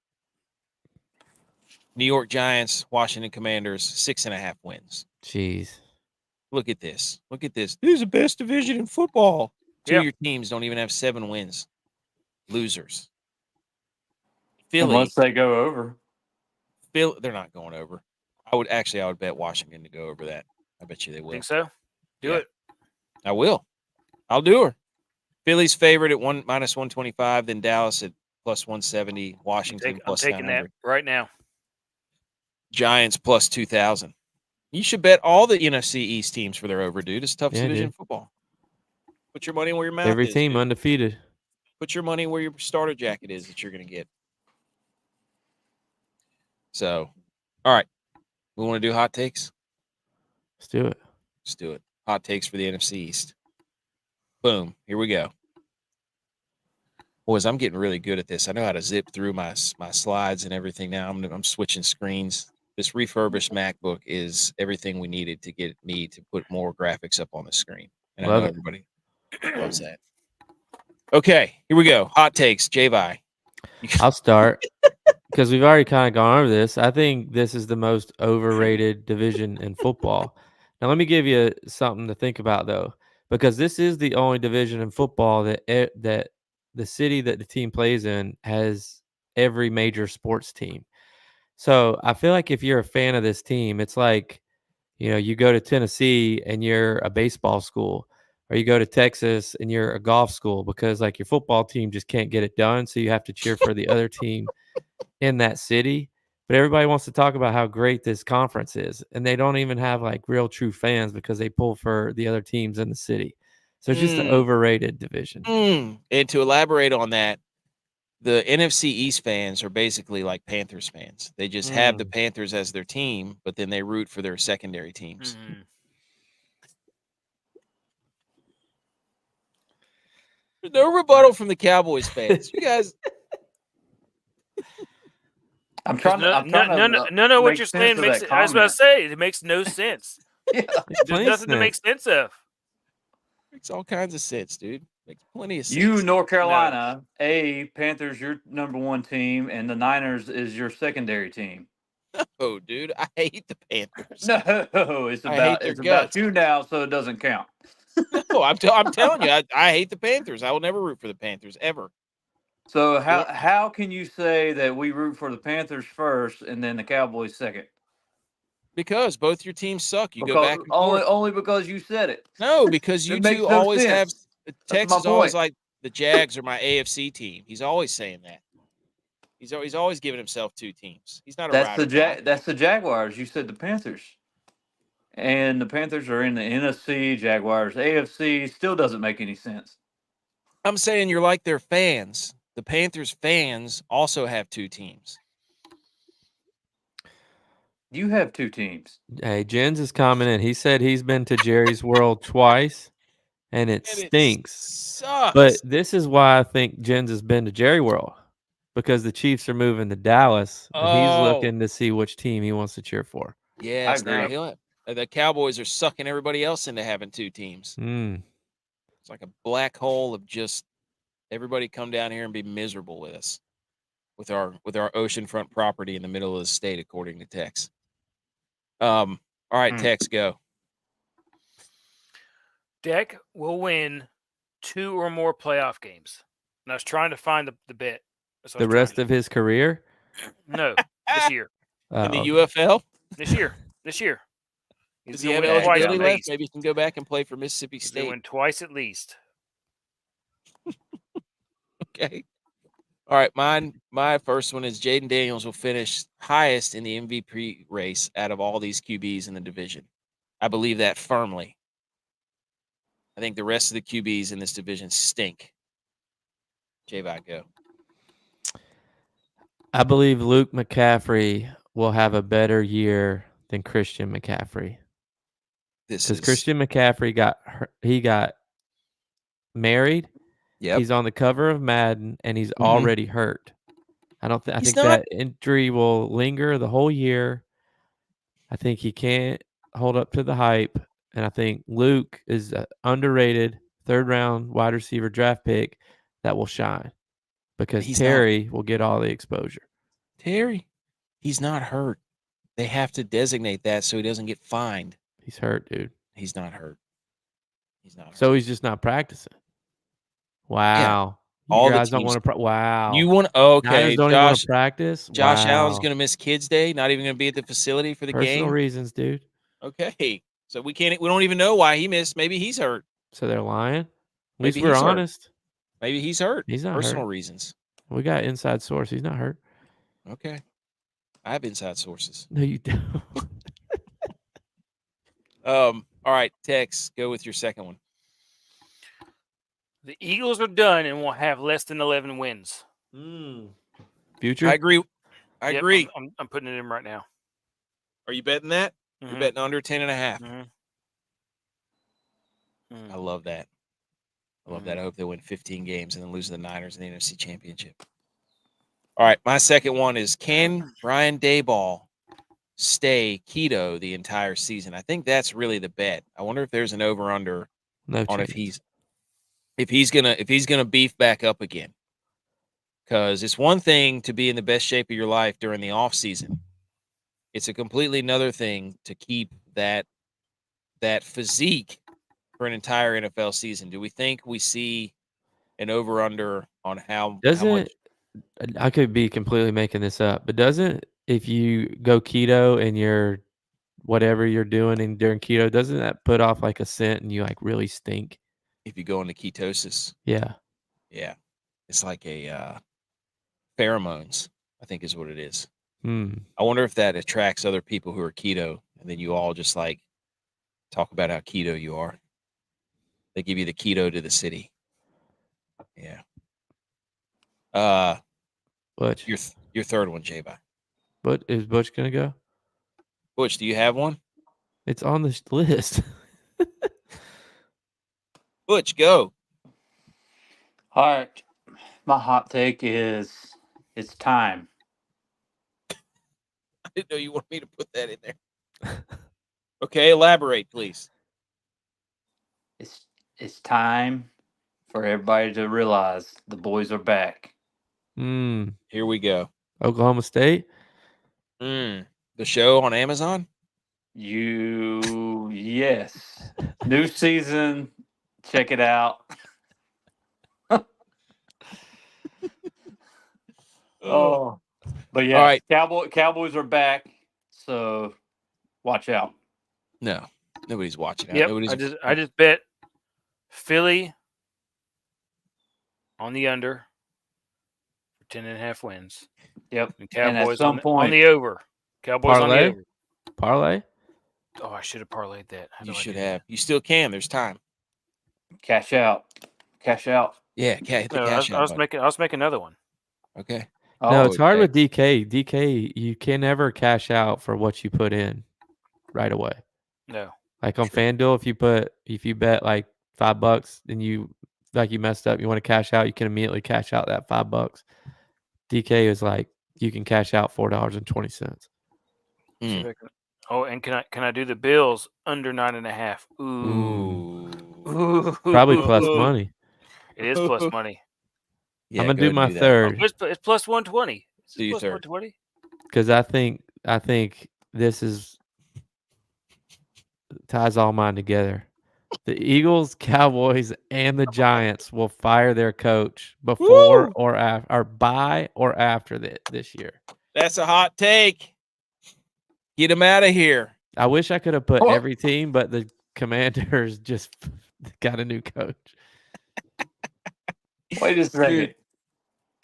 New York Giants, Washington Commanders, 6.5 wins. Jeez. Look at this. This is the best division in football. 2 of your teams don't even have 7 wins. Losers. Philly. Unless they go over. They're not going over. I would bet Washington to go over that. I bet you they will. Think so? Do it. I will. I'll do her. Philly's favorite at -125, then Dallas at +170, Washington I'm taking that right now. Giants +2,000. You should bet all the NFC East teams for their over, dude. It's tough division in football. Put your money where your mouth is. Every team undefeated. Put your money where your starter jacket is that you're going to get. So, all right. We want to do hot takes? Let's do it. Let's do it. Hot takes for the NFC East. Boom. Here we go. Boys, I'm getting really good at this. I know how to zip through my slides and everything now. I'm switching screens. This refurbished MacBook is everything we needed to get me to put more graphics up on the screen. And I know everybody loves that. Okay, here we go. Hot takes. J-Vi. I'll start because we've already kind of gone over this. I think this is the most overrated division in football. Now, let me give you something to think about, though, because this is the only division in football that the city that the team plays in has every major sports team. So I feel like if you're a fan of this team, it's like, you go to Tennessee and you're a baseball school, or you go to Texas and you're a golf school, because like your football team just can't get it done. So you have to cheer for the other team in that city. But everybody wants to talk about how great this conference is. And they don't even have like real true fans because they pull for the other teams in the city. So it's just an overrated division. And to elaborate on that, the NFC East fans are basically like Panthers fans. They just have the Panthers as their team, but then they root for their secondary teams. There's no rebuttal from the Cowboys fans. You guys. I'm trying to what you're saying makes. I was about to say it makes no sense. There's nothing to make sense of. Makes all kinds of sense, dude. Makes plenty of sense. You, North Carolina, Panthers, your number 1 team, and the Niners is your secondary team. Oh, dude, I hate the Panthers. No, it's about you now, so it doesn't count. No, I'm telling you, I hate the Panthers. I will never root for the Panthers ever. So how can you say that we root for the Panthers first and then the Cowboys second? Because both your teams suck. You go back and forth. Only because you said it. No, because you two always have Tex is always like, the Jags are my AFC team. He's always saying that. He's always giving himself 2 teams. He's not a rider. That's the Jaguars. You said the Panthers. And the Panthers are in the NFC, Jaguars, AFC. Still doesn't make any sense. I'm saying you're like their fans. The Panthers fans also have 2 teams. You have 2 teams. Hey, Jens is commenting. He said he's been to Jerry's World twice, and it stinks. Sucks. But this is why I think Jens has been to Jerry World, because the Chiefs are moving to Dallas, and he's looking to see which team he wants to cheer for. Yes, now the Cowboys are sucking everybody else into having 2 teams. It's like a black hole of just everybody come down here and be miserable with us, with our oceanfront property in the middle of the state, according to Tex. All right, Tex, go. Deck will win 2 or more playoff games. And I was trying to find the bet. The rest of his career? No, this year. In the UFL? This year. Does he have eligibility left? Maybe he can go back and play for Mississippi State. He'll win twice at least. Okay. All right, my first one is Jaden Daniels will finish highest in the MVP race out of all these QBs in the division. I believe that firmly. I think the rest of the QBs in this division stink. J-Vi, go. I believe Luke McCaffrey will have a better year than Christian McCaffrey. Because Christian McCaffrey got married. Yep. He's on the cover of Madden, and he's already hurt. I think that injury will linger the whole year. I think he can't hold up to the hype, and I think Luke is an underrated 3rd-round wide receiver draft pick that will shine because Terry will get all the exposure. Terry, he's not hurt. They have to designate that so he doesn't get fined. He's hurt, dude. He's not hurt. So he's just not practicing. Wow. Yeah. All guys the teams don't want to wow. You want okay. Niners don't even want to practice. Josh Allen's going to miss Kids Day, not even going to be at the facility for the game. Personal reasons, dude. Okay. So we don't even know why he missed. Maybe he's hurt. So they're lying? At least we're honest. Maybe he's hurt. He's not Personal hurt. Reasons. We got inside source. He's not hurt. Okay. I have inside sources. No, you don't. All right, Tex, go with your second one. The Eagles are done and will have less than 11 wins. Future? I agree. I agree. I'm putting it in right now. Are you betting that? You're betting under 10.5. I love that. I hope they win 15 games and then lose to the Niners in the NFC Championship. All right, my second one is, can Brian Daboll stay keto the entire season? I think that's really the bet. I wonder if there's an over-under on if he's gonna beef back up again. Because it's one thing to be in the best shape of your life during the off season. It's a completely another thing to keep that physique for an entire NFL season. Do we think we see an over-under on how much? I could be completely making this up, but doesn't, if you go keto and you're whatever you're doing and during keto, doesn't that put off like a scent and you like really stink? If you go into ketosis. Yeah. Yeah. It's like a pheromones, I think is what it is. I wonder if that attracts other people who are keto, and then you all just like talk about how keto you are. They give you the keto to the city. Yeah. Butch. Your third one, J-Bi. But is Butch gonna go? Butch, do you have one? It's on the list. Butch, go. All right. My hot take is it's time. I didn't know you wanted me to put that in there. Okay, elaborate, please. It's time for everybody to realize the boys are back. Here we go. Oklahoma State? The show on Amazon? Yes. New season. Check it out. But yeah, all right. Cowboys are back, so watch out. No, nobody's watching out. Yep, I just bet Philly on the under for 10.5 wins. Yep. And And at Cowboys some on point, the over. Cowboys on the Parlay? over. Parlay? Oh, I should have parlayed that. How You do I should do have. that? You still can. There's time. cash out. Cash out. Yeah, hit the No, cash out button. I'll make another one. Okay. No, Oh, it's hard okay. with DK. DK, you can never cash out for what you put in right away. No. Like on True. FanDuel, if you bet like $5 and you messed up, you want to cash out, you can immediately cash out that $5. DK is like you can cash out $4.20. See if I can. Oh, and can I do the Bills under 9.5? Ooh. Probably plus money. It is plus money. Yeah, I'm gonna do my third. It's plus 120. Do your plus third. 120. Because I think this is ties all mine together. The Eagles, Cowboys, and the Giants will fire their coach before or after, or by or after this year. That's a hot take. Get him out of here. I wish I could have put every team, but the Commanders just got a new coach. Wait a second. Dude.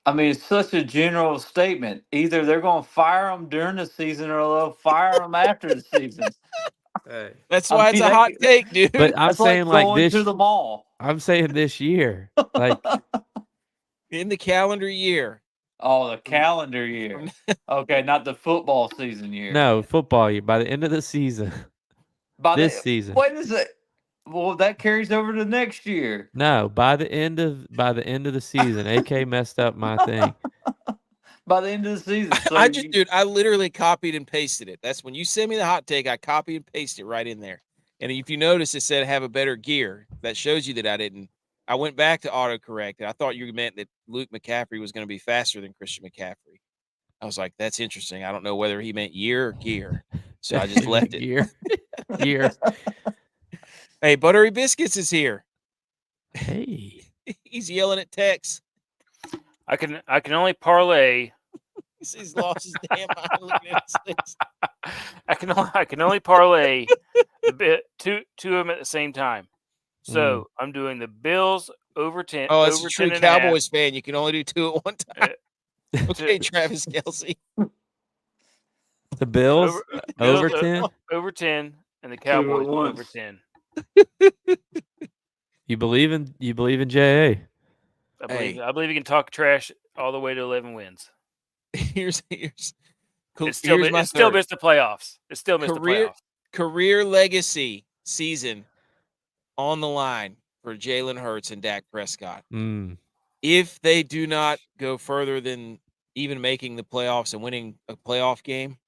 I mean, it's such a general statement. Either they're going to fire them during the season or they'll fire them after the season. Hey. That's why it's a hot take, dude. But I'm saying like going this to the mall. I'm saying this year, like in the calendar year. Oh, the calendar year. Okay, not the football season year. No, football year. By the end of the season, season. Wait a second. Well, that carries over to next year. No, by the end of the season, AK messed up my thing. By the end of the season, so I literally copied and pasted it. That's when you send me the hot take, I copy and paste it right in there. And if you notice, it said have a better gear. That shows you that I didn't. I went back to autocorrect, and I thought you meant that Luke McCaffrey was going to be faster than Christian McCaffrey. I was like, that's interesting. I don't know whether he meant year or gear. So I just left it. Gear. Hey, Buttery Biscuits is here. Hey. He's yelling at Tex. I can only parlay. He's lost his damn mind looking at his face. I can only parlay two of them at the same time. So I'm doing the Bills over 10. Oh, that's over a true 10 Cowboys fan. You can only do two at one time. Okay, Travis Kelce. The Bills over 10? Over 10, and the Cowboys over 10. You believe in JA? I believe he can talk trash all the way to 11 wins. Here's It's still missed the playoffs. It's still missed the playoffs. Career legacy season on the line for Jalen Hurts and Dak Prescott. If they do not go further than even making the playoffs and winning a playoff game,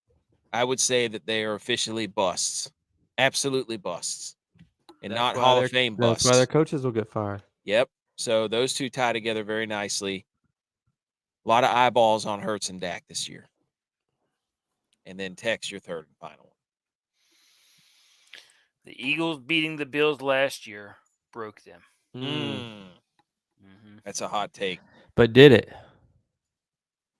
I would say that they are officially busts. Absolutely busts. And not Hall of Fame busts. That's why their coaches will get fired. Yep. So those two tie together very nicely. A lot of eyeballs on Hurts and Dak this year. And then Tex, your third and final one. The Eagles beating the Bills last year broke them. That's a hot take. But did it?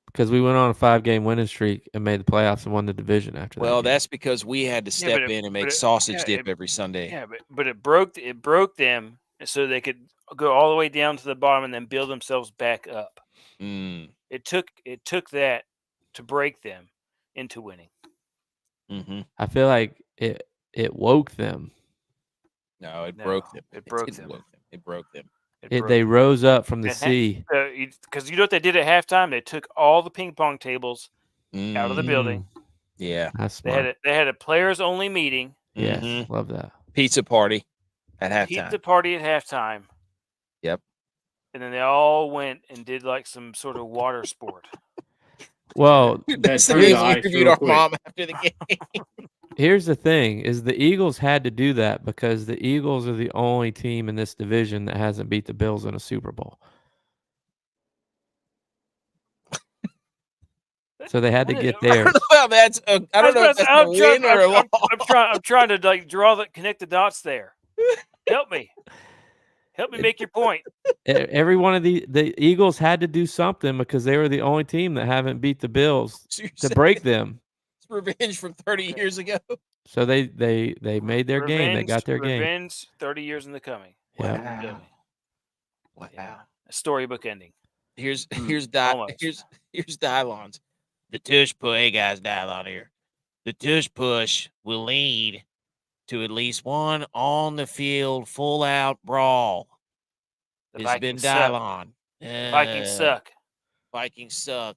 Because we went on a 5-game winning streak and made the playoffs and won the division after that. Well, that's because we had to step in and make sausage dip every Sunday. Yeah, but it broke them so they could go all the way down to the bottom and then build themselves back up. It took that to break them into winning. I feel like it woke them. No, it broke them. It broke them. It broke them. They rose up from the sea. Because you know what they did at halftime? They took all the ping pong tables out of the building. Yeah, that's smart. They had a players only meeting. Yes, love that. Pizza party at halftime. Pizza party at halftime. Yep. And then they all went and did like some sort of water sport. Well, that's the way we interviewed our mom after the game. Here's the thing: is the Eagles had to do that because the Eagles are the only team in this division that hasn't beat the Bills in a Super Bowl. So they had to get there. I don't know if that's a win or a loss. I'm trying to like connect the dots there. Help me make your point. Every one of the Eagles had to do something because they were the only team that haven't beat the Bills to break them. It's revenge from 30 years ago. So they made their game. They got their game. Revenge 30 years in the coming. Wow. Yeah. storybook ending. Here's almost. here's Dylon's. The tush push. Hey guys, Dylon here. The tush push will lead to at least one on the field full out brawl. The It's been Vikings suck. Dylon. The Vikings suck. Vikings suck.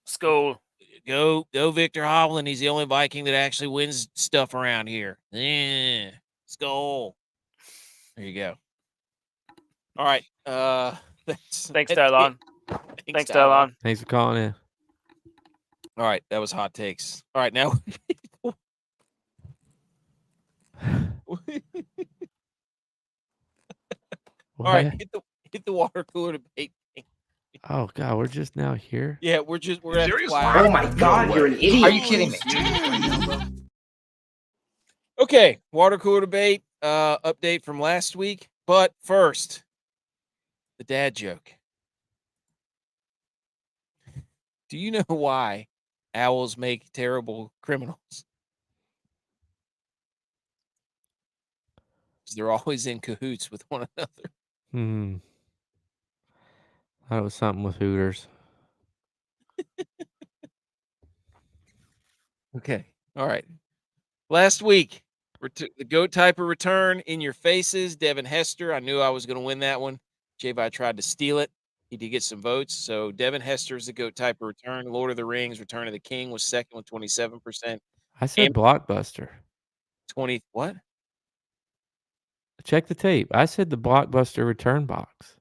Skull. Go Victor Hovland. He's the only Viking that actually wins stuff around here. Skull. There you go. All right. Thanks, Dylon. Thanks, Dylon. Thanks for calling in. All right, that was hot takes. All right, now all right, hit the water cooler debate. Oh God, we're just now here. Yeah, we're at the Oh my God, you're an idiot. Are you kidding me? Okay, water cooler debate update from last week. But first, the dad joke. Do you know why owls make terrible criminals? They're always in cahoots with one another. That was something with Hooters. Okay. All right. Last week, the GOAT typer return in your faces. Devin Hester. I knew I was going to win that one. J-Vi tried to steal it. He did get some votes. So Devin Hester is the GOAT typer return. Lord of the Rings, Return of the King was second with 27%. I said Blockbuster. 20 what? Check the tape. I said the Blockbuster return box.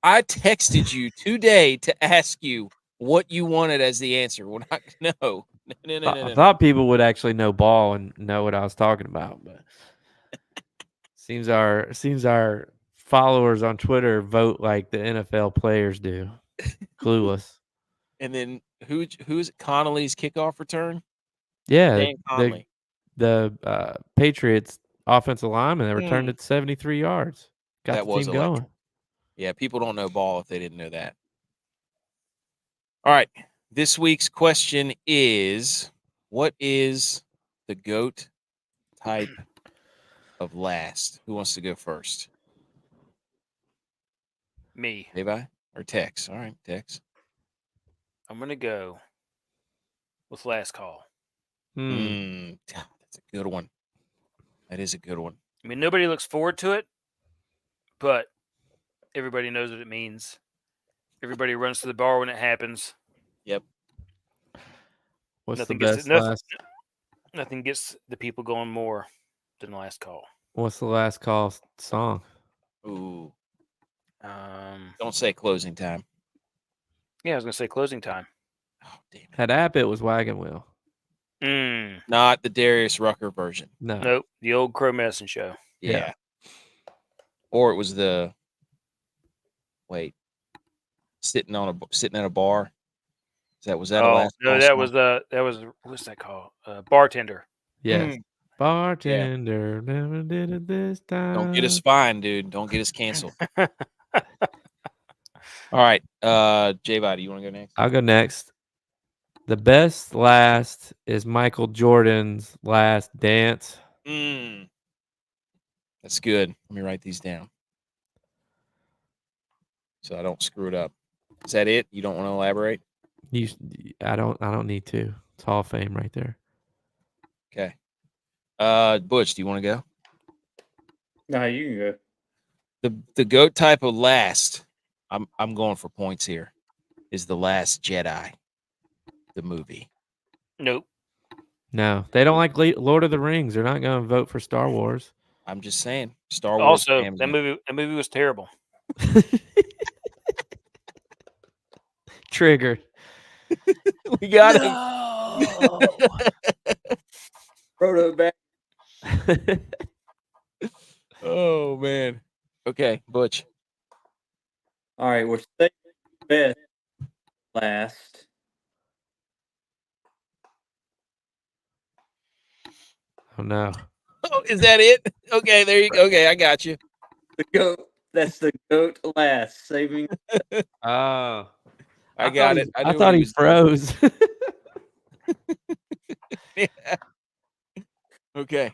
I texted you today to ask you what you wanted as the answer. Well, no. I thought people would actually know ball and know what I was talking about, but seems our followers on Twitter vote like the NFL players do. Clueless. And then who's Connolly's kickoff return? Yeah, Dan Conley. The Patriots offensive lineman that returned it 73 yards. Got that the was team electric. going. Yeah, people don't know ball if they didn't know that. All right. This week's question is, what is the GOAT type of last? Who wants to go first? Me. Levi or Tex? All right, Tex. I'm going to go with last call. That's a good one. That is a good one. I mean, nobody looks forward to it, but everybody knows what it means. Everybody runs to the bar when it happens. Yep. What's the best last? Nothing gets the people going more than last call. What's the last call song? Ooh. Don't say closing time. Yeah, I was going to say closing time. Oh, damn it. That app, it was Wagon Wheel. Not the Darius Rucker version. No. Nope. The old Crow Medicine Show. Yeah. Or it was the sitting at a bar. Was that a last? No, that was what's that called? Bartender. Yes. Bartender never did it this time. Don't get us fined, dude. Don't get us canceled. All right. J-Vi, do you want to go next? I'll go next. The best last is Michael Jordan's Last Dance. That's good. Let me write these down so I don't screw it up. Is that it? You don't want to elaborate? I don't need to. It's Hall of Fame right there. Okay. Butch, do you want to go? No, you can go. The GOAT type of last, I'm going for points here, is The Last Jedi, the movie. Nope. No, they don't like Lord of the Rings. They're not going to vote for Star Wars. I'm just saying. Star Wars. Also, that movie was terrible. Triggered. We got it. Proto back. Oh man. Okay, Butch. All right, we're saving best last. Oh no. Oh, is that it? Okay, there you go. Okay, I got you. The GOAT. That's the GOAT last. Saving. Oh. I got it. I thought he froze. Yeah. Okay. I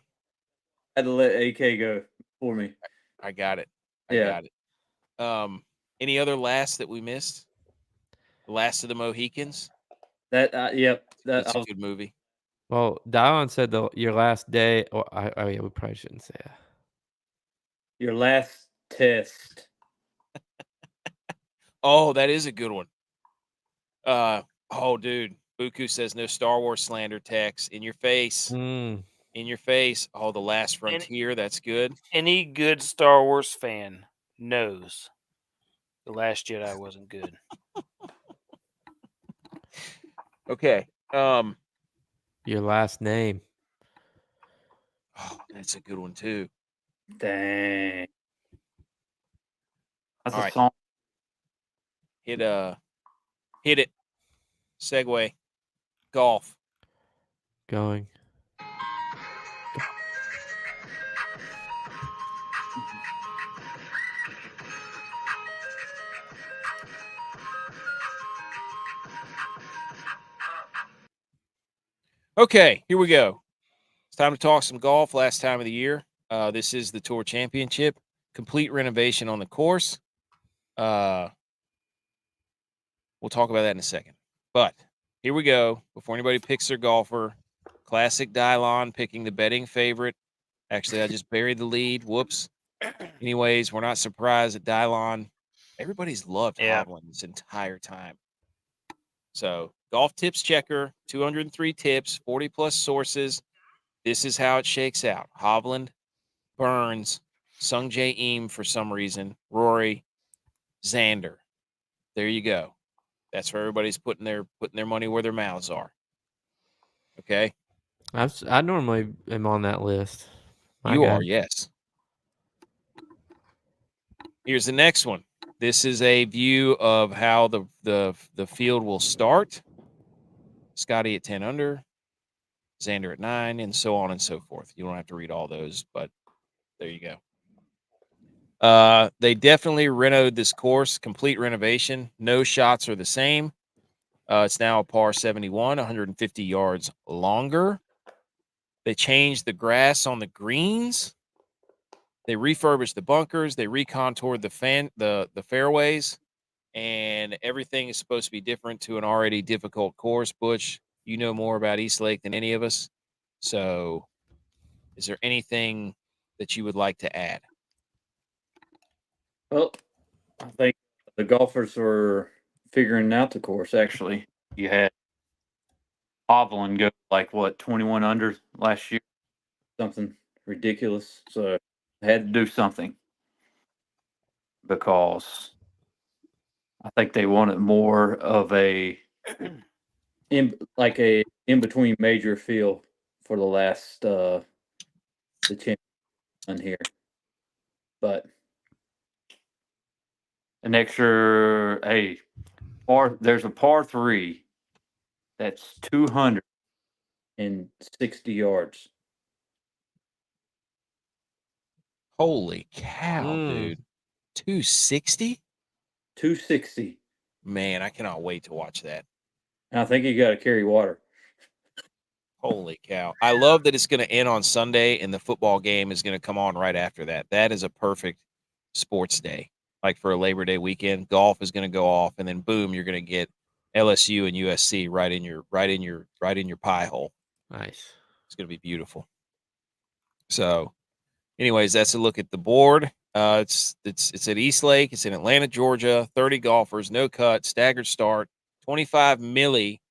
had to let AK go for me. I got it. Yeah. I got it. Any other last that we missed? The Last of the Mohicans. Yep. That's a good movie. Well, Dylon said your last day. Oh yeah, we probably shouldn't say that. Your last test. Oh, that is a good one. Oh, dude. Buku says no Star Wars slander. Text in your face. In your face. Oh, The Last Frontier. That's good. Any good Star Wars fan knows The Last Jedi wasn't good. Okay. Your last name. Oh, that's a good one too. Dang. That's All a right. song. Hit it. Segue. Golf. Going. Okay, here we go. It's time to talk some golf. Last time of the year. This is the Tour Championship. Complete renovation on the course. We'll talk about that in a second. But here we go. Before anybody picks their golfer, classic Dylon picking the betting favorite. Actually, I just buried the lead. Whoops. Anyways, we're not surprised at Dylon. Everybody's loved Hovland this entire time. So, golf tips checker, 203 tips, 40 plus sources. This is how it shakes out. Hovland, Burns, Sung Jae Im for some reason, Rory, Xander. There you go. That's where everybody's putting their money where their mouths are. Okay? I normally am on that list. You are, yes. Here's the next one. This is a view of how the field will start. Scotty at 10 under, Xander at 9, and so on and so forth. You don't have to read all those, but there you go. They definitely renovated this course, complete renovation. No shots are the same. It's now a par 71, 150 yards longer. They changed the grass on the greens. They refurbished the bunkers. They recontoured the fairways, and everything is supposed to be different to an already difficult course. Butch, you know more about East Lake than any of us. So, is there anything that you would like to add? Well, I think the golfers were figuring out the course. Actually, you had Hovland go like 21 under last year, something ridiculous. So I had to do something because I think they wanted more of a in between major feel for the last the champion here, but an extra there's a par 3 that's 260 yards. Holy cow, dude. 260? 260. Man, I cannot wait to watch that. And I think you got to carry water. Holy cow. I love that it's going to end on Sunday and the football game is going to come on right after that. That is a perfect sports day. Like for a Labor Day weekend, golf is going to go off and then boom, you're going to get LSU and USC right in your pie hole. Nice. It's going to be beautiful. So, anyways, that's a look at the board. It's at East Lake. It's in Atlanta, Georgia. 30 golfers, no cut, staggered start, 25 milli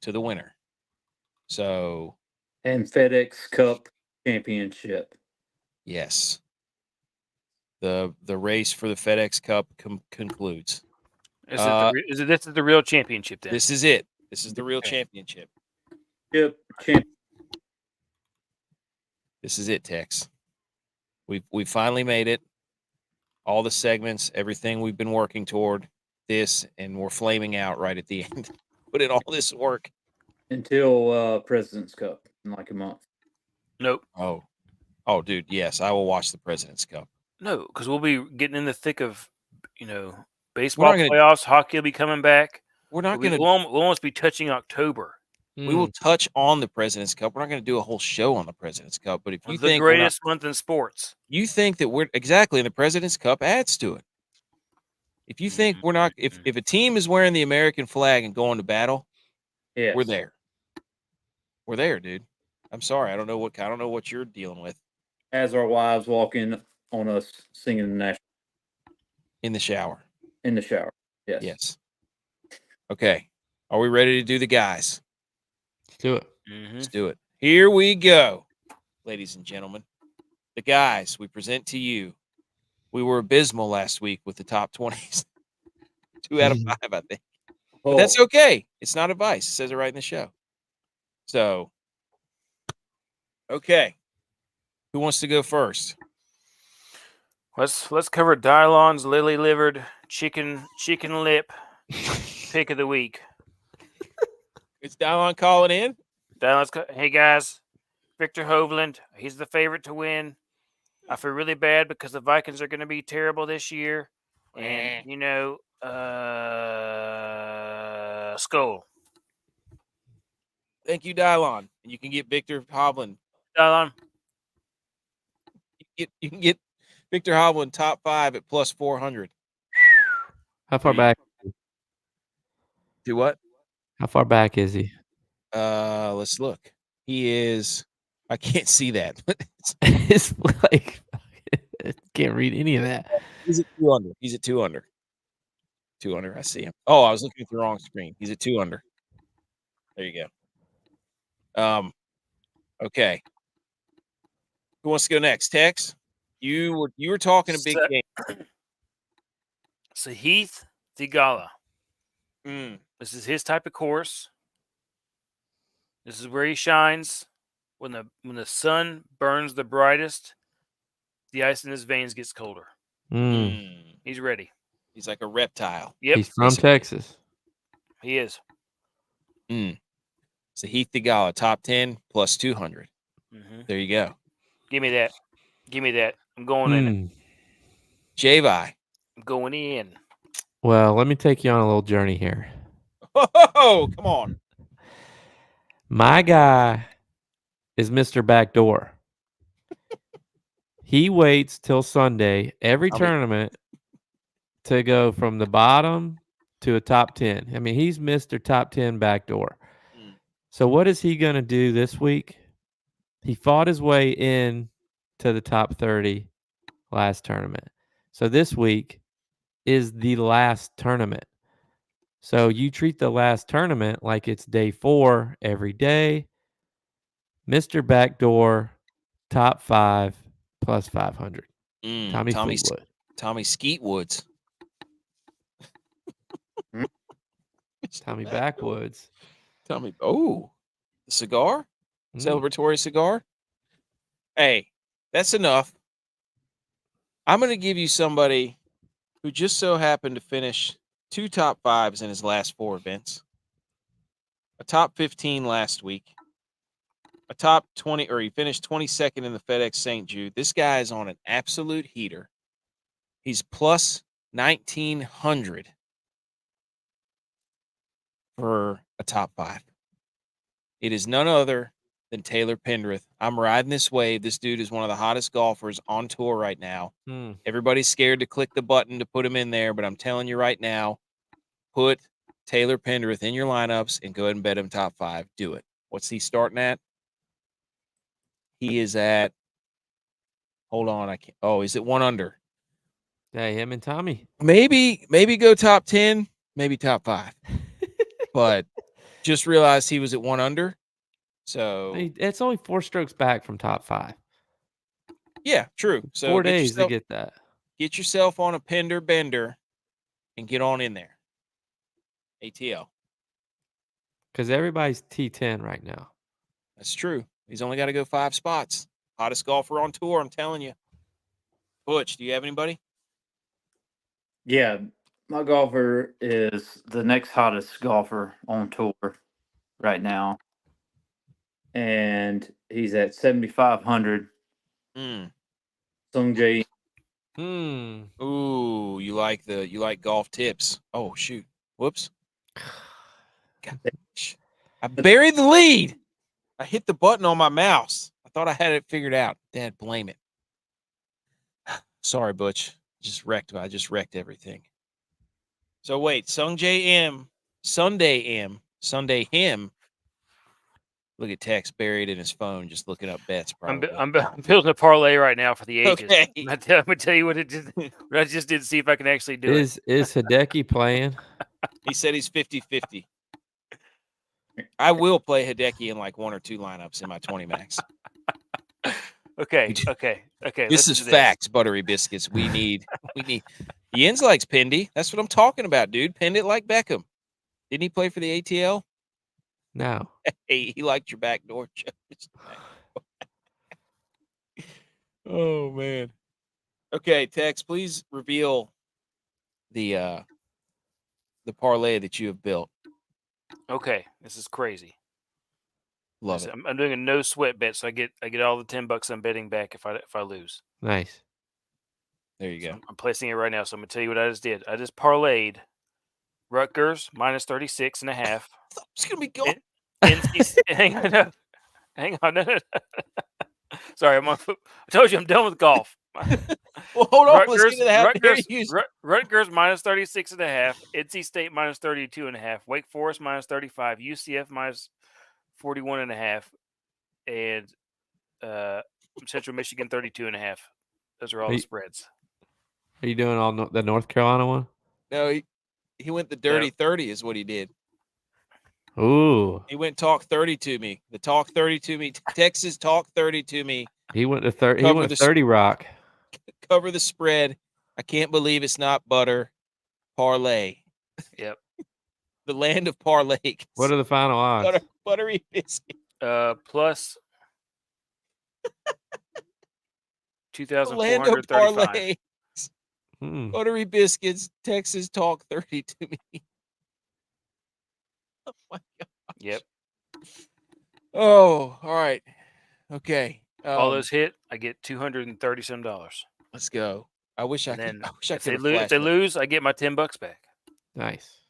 to the winner. So, and FedEx Cup Championship. Yes. The race for the FedEx Cup concludes. This is the real championship then? This is it. This is the real championship. This is it, Tex. We finally made it. All the segments, everything we've been working toward this, and we're flaming out right at the end. Put in all this work. Until President's Cup in like a month. Nope. Oh, dude, yes, I will watch the President's Cup. No, because we'll be getting in the thick of, baseball playoffs. Hockey will be coming back. We're not going to. We'll almost be touching October. We will touch on the President's Cup. We're not going to do a whole show on the President's Cup. But if you think the greatest month in sports, you think that we're exactly, and the President's Cup adds to it. If you think we're not, if a team is wearing the American flag and going to battle, we're there. We're there, dude. I'm sorry. I don't know what you're dealing with. As our wives walk in on us singing the national in the shower. In the shower. Yes. Yes. Okay. Are we ready to do the guys? Let's do it. Let's do it. Here we go, ladies and gentlemen. The guys we present to you. We were abysmal last week with the top 20s. 2 out of 5, I think. But that's okay. It's not advice. It says it right in the show. So, okay. Who wants to go first? Let's cover Dylon's lily-livered chicken lip pick of the week. Is Dylon calling in? Hey guys, Victor Hovland. He's the favorite to win. I feel really bad because the Vikings are going to be terrible this year, and Skull. Thank you, Dylon. And you can get Victor Hovland. Dylon. You can get Victor Hovland top 5 at plus 400. How far back? Do what? How far back is he? Let's look. He is. I can't see that. It's like I can't read any of that. He's at 2 under. He's at 2 under. 2 under. I see him. Oh, I was looking at the wrong screen. He's at 2 under. There you go. Okay. Who wants to go next? Tex? You were talking a big game. Sahith Theegala. Mm. This is his type of course. This is where he shines. When the sun burns the brightest, the ice in his veins gets colder. He's ready. He's like a reptile. Yep. He's from Texas. He is. Sahith Theegala, top 10 plus 200. There you go. Give me that. I'm going in. G.U.Y.S. I'm going in. Well, let me take you on a little journey here. Oh, come on. My guy is Mr. Backdoor. He waits till Sunday every tournament to go from the bottom to a top 10. I mean, he's Mr. Top 10 Backdoor. So what is he going to do this week? He fought his way in to the top 30 last tournament. So this week is the last tournament. So you treat the last tournament like it's day 4 every day. Mr. Backdoor, top 5 plus 500. Tommy Fleetwood. Tommy Skeetwoods. Tommy Backwoods. Tommy. Oh, the cigar? Celebratory cigar? Hey, that's enough. I'm going to give you somebody who just so happened to finish 2 top 5s in his last 4 events. A top 15 last week. A top 20, or he finished 22nd in the FedEx St. Jude. This guy is on an absolute heater. He's plus 1,900 for a top 5. It is none other than Taylor Pendrith. I'm riding this wave. This dude is one of the hottest golfers on tour right now. Everybody's scared to click the button to put him in there, but I'm telling you right now, put Taylor Pendrith in your lineups and go ahead and bet him top 5. Do it. What's he starting at? He is at, hold on, I can't. Oh, he's at 1 under. Hey, him and Tommy. Maybe go top 10, maybe top 5. But just realized he was at 1 under. So it's only 4 strokes back from top 5. Yeah, true. So 4 days to get that. Get yourself on a Pender Bender and get on in there. ATL. Because everybody's T10 right now. That's true. He's only got to go 5 spots. Hottest golfer on tour, I'm telling you. Butch, do you have anybody? Yeah, my golfer is the next hottest golfer on tour right now. And he's at 7,500. Sung Jae. Ooh, you like golf tips. Oh, shoot. Whoops. Gosh. I buried the lead. I hit the button on my mouse. I thought I had it figured out. Dad, blame it. Sorry, Butch. I just wrecked everything. So wait, Sunday him. Look at Tex buried in his phone, just looking up bets. Probably. I'm building a parlay right now for the ages. Okay. I'm gonna tell you what I just did to see if I can actually do it. Is Hideki playing? He said he's 50-50. I will play Hideki in like 1 or 2 lineups in my 20 max. Okay. This is facts, Buttery Biscuits. We need. Jens likes Pendy. That's what I'm talking about, dude. Pend it like Beckham. Didn't he play for the ATL? No. Hey, he liked your backdoor jokes. Oh man. Okay, Tex, please reveal the parlay that you have built. Okay, this is crazy. Love it. I'm doing a no sweat bet, so I get all the $10 I'm betting back if I lose. Nice. There you go. I'm placing it right now. So I'm gonna tell you what I just did. I just parlayed Rutgers minus 36.5. It's gonna be gone. Hang on. No. Sorry, I told you I'm done with golf. Well, hold on. Let's get to the Rutgers minus 36.5. NC State minus 32.5. Wake Forest minus 35. UCF minus 41.5. And Central Michigan 32.5. Those are all the spreads. Are you doing all the North Carolina one? No, he went the dirty 30 is what he did. Ooh. He went talk 30 to me. The talk 30 to me. Texas talk 30 to me. He went to 30. He went 30 rock. Cover the spread. I can't believe it's not butter. Parlay. Yep. The land of parlay. What are the final odds? Buttery biscuit. Plus 2,435. Buttery biscuits. Texas talk 30 to me. Oh my God. Yep. Oh, all right. Okay. All those hit, I get $230 some. Let's go. I wish I could. If they lose, I get my $10 back. Nice.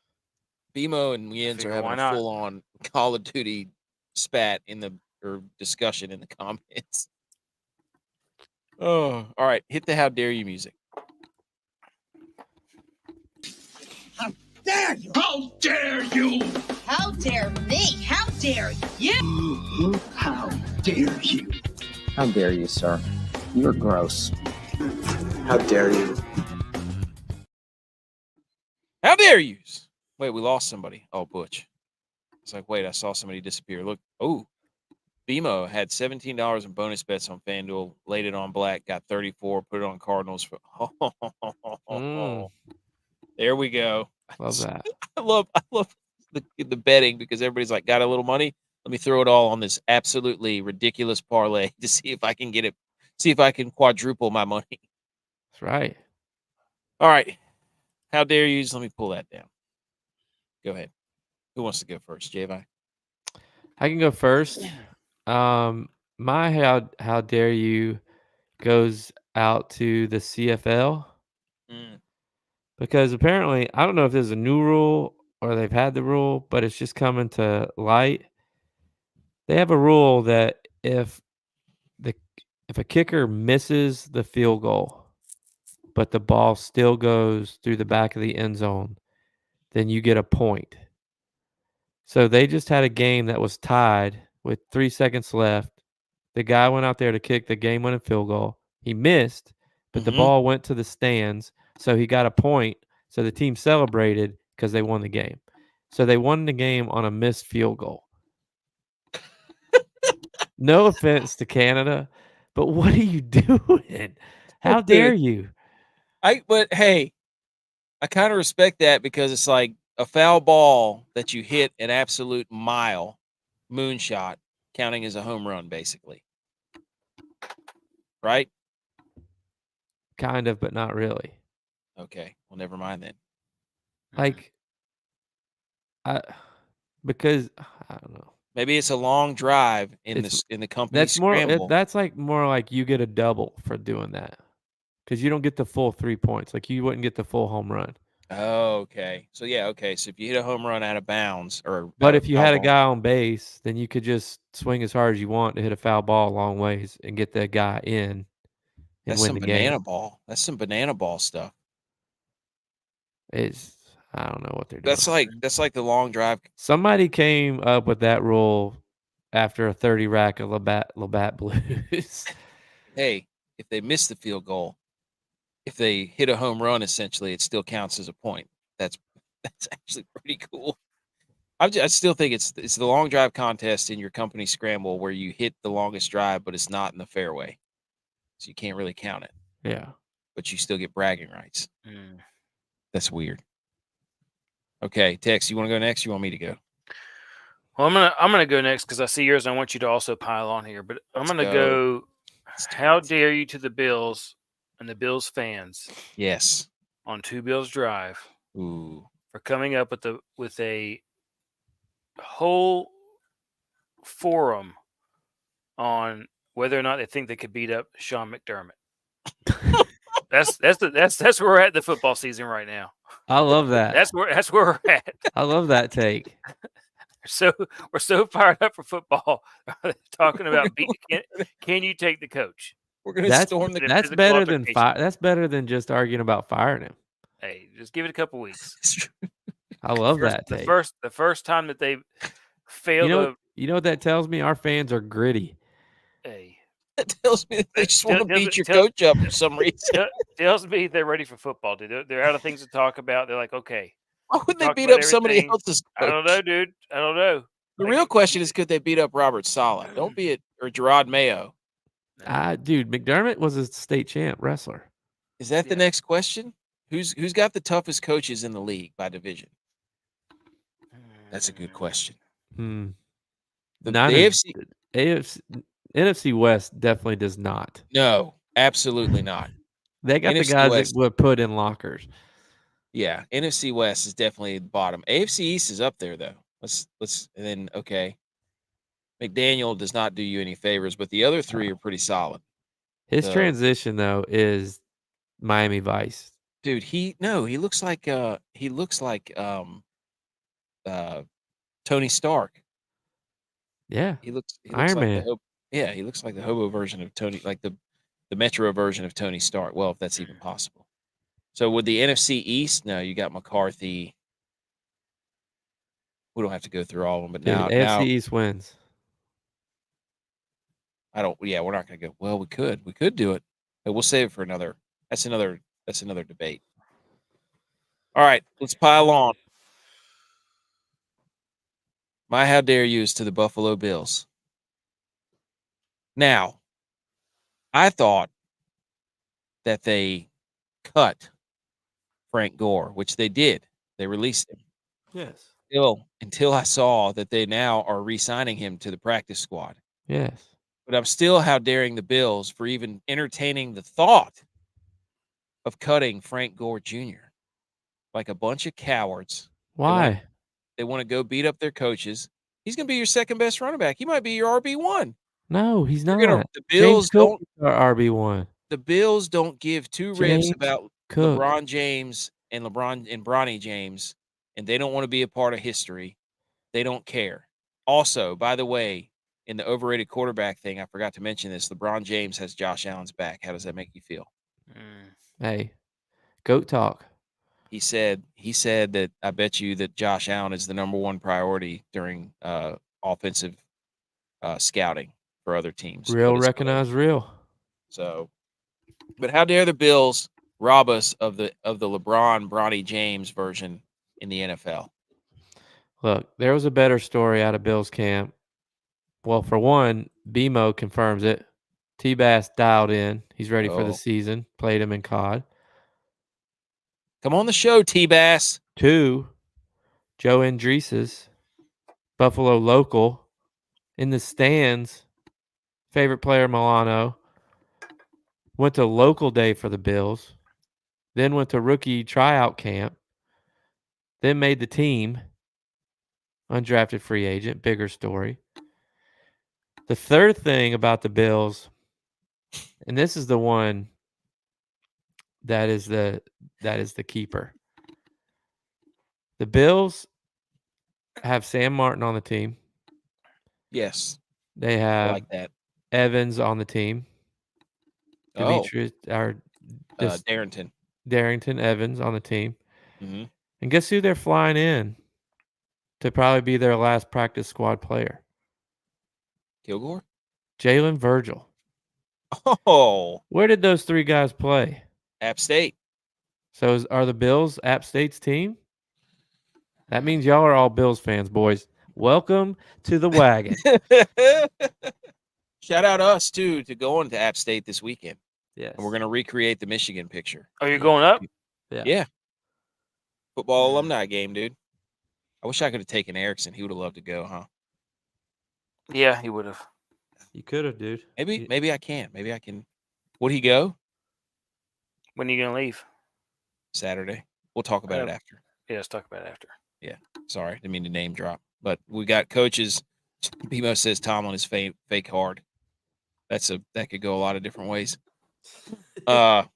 BMO and Jens are having a full-on Call of Duty spat or discussion in the comments. Oh, all right. Hit the how dare you music. How dare you? How dare you? How dare me? How dare you? How dare you? How dare you, sir? You're gross. How dare you? How dare you? Wait, we lost somebody. Oh, Butch. It's like, wait, I saw somebody disappear. Look. Oh, BMO had $17 in bonus bets on FanDuel, laid it on black, got 34, put it on Cardinals. There we go. Love that. I love the betting because everybody's like, got a little money. Let me throw it all on this absolutely ridiculous parlay to see if I can get it. See if I can quadruple my money. That's right. All right. How dare you? Let me pull that down. Go ahead. Who wants to go first? J.Vi? I can go first. My how dare you goes out to the CFL because apparently I don't know if there's a new rule or they've had the rule, but it's just coming to light. They have a rule that if a kicker misses the field goal, but the ball still goes through the back of the end zone, then you get a point. So they just had a game that was tied with 3 seconds left. The guy went out there to kick the game-winning field goal. He missed, but the ball went to the stands, so he got a point. So the team celebrated because they won the game. So they won the game on a missed field goal. No offense to Canada, but what are you doing? How dare you? But hey, I kind of respect that because it's like a foul ball that you hit an absolute mile moonshot counting as a home run, basically. Right? Kind of, but not really. Okay. Well, never mind then. Like, because I don't know. Maybe it's a long drive in the company scramble. That's like more like you get a double for doing that because you don't get the full 3 points. Like you wouldn't get the full home run. Oh, okay. So yeah, okay. So if you hit a home run out of bounds, but if you had a guy on base, then you could just swing as hard as you want to hit a foul ball a long ways and get that guy in and win the game. That's some banana ball stuff. It's I don't know what they're doing. That's like the long drive. Somebody came up with that rule after a 30 rack of Labatt Blues. Hey, if they miss the field goal, if they hit a home run, essentially, it still counts as a point. That's actually pretty cool. I still think it's the long drive contest in your company scramble where you hit the longest drive, but it's not in the fairway, so you can't really count it. Yeah, but you still get bragging rights. That's weird. Okay, Tex, you want to go next? You want me to go? Well, I'm gonna go next because I see yours. And I want you to also pile on here, but I'm gonna go. How dare you to the Bills and the Bills fans? Yes. On Two Bills Drive. Ooh. For coming up with a whole forum on whether or not they think they could beat up Sean McDermott. That's where we're at in the football season right now. I love that. That's where we're at. I love that take. So we're so fired up for football, talking about can you take the coach? We're gonna storm the. That's better than That's better than just arguing about firing him. Hey, just give it a couple weeks. I love that take. The first time that they failed. You know what that tells me? Our fans are gritty. Hey, that tells me that they just want to beat your coach up for some reason. Tells me they're ready for football, dude. They're out of things to talk about. They're like, okay. Why would they beat up somebody else's coach? I don't know, dude. I don't know. The real question is, could they beat up Robert Saleh? Don't be it, or Gerard Mayo. Dude, McDermott was a state champ wrestler. Is that the next question? Who's got the toughest coaches in the league by division? That's a good question. The NFC West definitely does not. No, absolutely not. They got NFC the guys West, that would put in lockers. Yeah, NFC West is definitely the bottom. AFC East is up there though. Let's and then okay. McDaniel does not do you any favors, but the other three are pretty solid. His transition though is Miami Vice. Dude, he looks like Tony Stark. Yeah. He looks Iron like Man. he looks like the hobo version of Tony, like the Metro version of Tony Stark. Well, if that's even possible. So with the NFC East, no, you got McCarthy. We don't have to go through all of them, but Dude, now AFC East wins. Yeah, we're not going to go. Well, we could do it, but we'll save it for another. That's another debate. All right, let's pile on. My how dare you is to the Buffalo Bills. Now, I thought that they cut Frank Gore, which they did. They released him. Yes. Until I saw that they now are re-signing him to the practice squad. Yes. But I'm still how daring the Bills for even entertaining the thought of cutting Frank Gore Jr. like a bunch of cowards. Why? They want to go beat up their coaches. He's going to be your second best running back. He might be your RB1. No, he's not. The Bills don't RB1. The Bills don't give two rips about LeBron James and Bronny James, and they don't want to be a part of history. They don't care. Also, by the way, in the overrated quarterback thing, I forgot to mention this. LeBron James has Josh Allen's back. How does that make you feel? Hey, goat talk. He said that I bet you that Josh Allen is the number one priority during offensive scouting for other teams. Real recognize real. So, but how dare the Bills rob us of the LeBron Bronny James version in the NFL? Look, there was a better story out of Bills camp. Well, for one, BMO confirms it. T-Bass dialed in. He's ready for the season. Played him in COD. Come on the show, T-Bass. 2, Joe Andrees's Buffalo local in the stands. Favorite player, Milano. Went to local day for the Bills. Then went to rookie tryout camp. Then made the team. Undrafted free agent. Bigger story. The third thing about the Bills, and this is the one that is the keeper. The Bills have Sam Martin on the team. Yes. They have like that. Evans on the team. Darrington. Darrington Evans on the team. Mm-hmm. And guess who they're flying in to probably be their last practice squad player? Kilgore? Jalen Virgil. Oh. Where did those 3 guys play? App State. So are the Bills App State's team? That means y'all are all Bills fans, boys. Welcome to the wagon. Shout out us, too, to going to App State this weekend. Yes. And we're going to recreate the Michigan picture. Are you going up? Yeah. Football alumni game, dude. I wish I could have taken Erickson. He would have loved to go, huh? Yeah, he would have. You could have, dude. Maybe I can. Maybe I can. Would he go? When are you going to leave? Saturday. We'll talk about it after. Yeah, let's talk about it after. Yeah. Sorry. Didn't mean to name drop. But we got coaches. BMO says Tomlin is fake hard. That could go a lot of different ways. And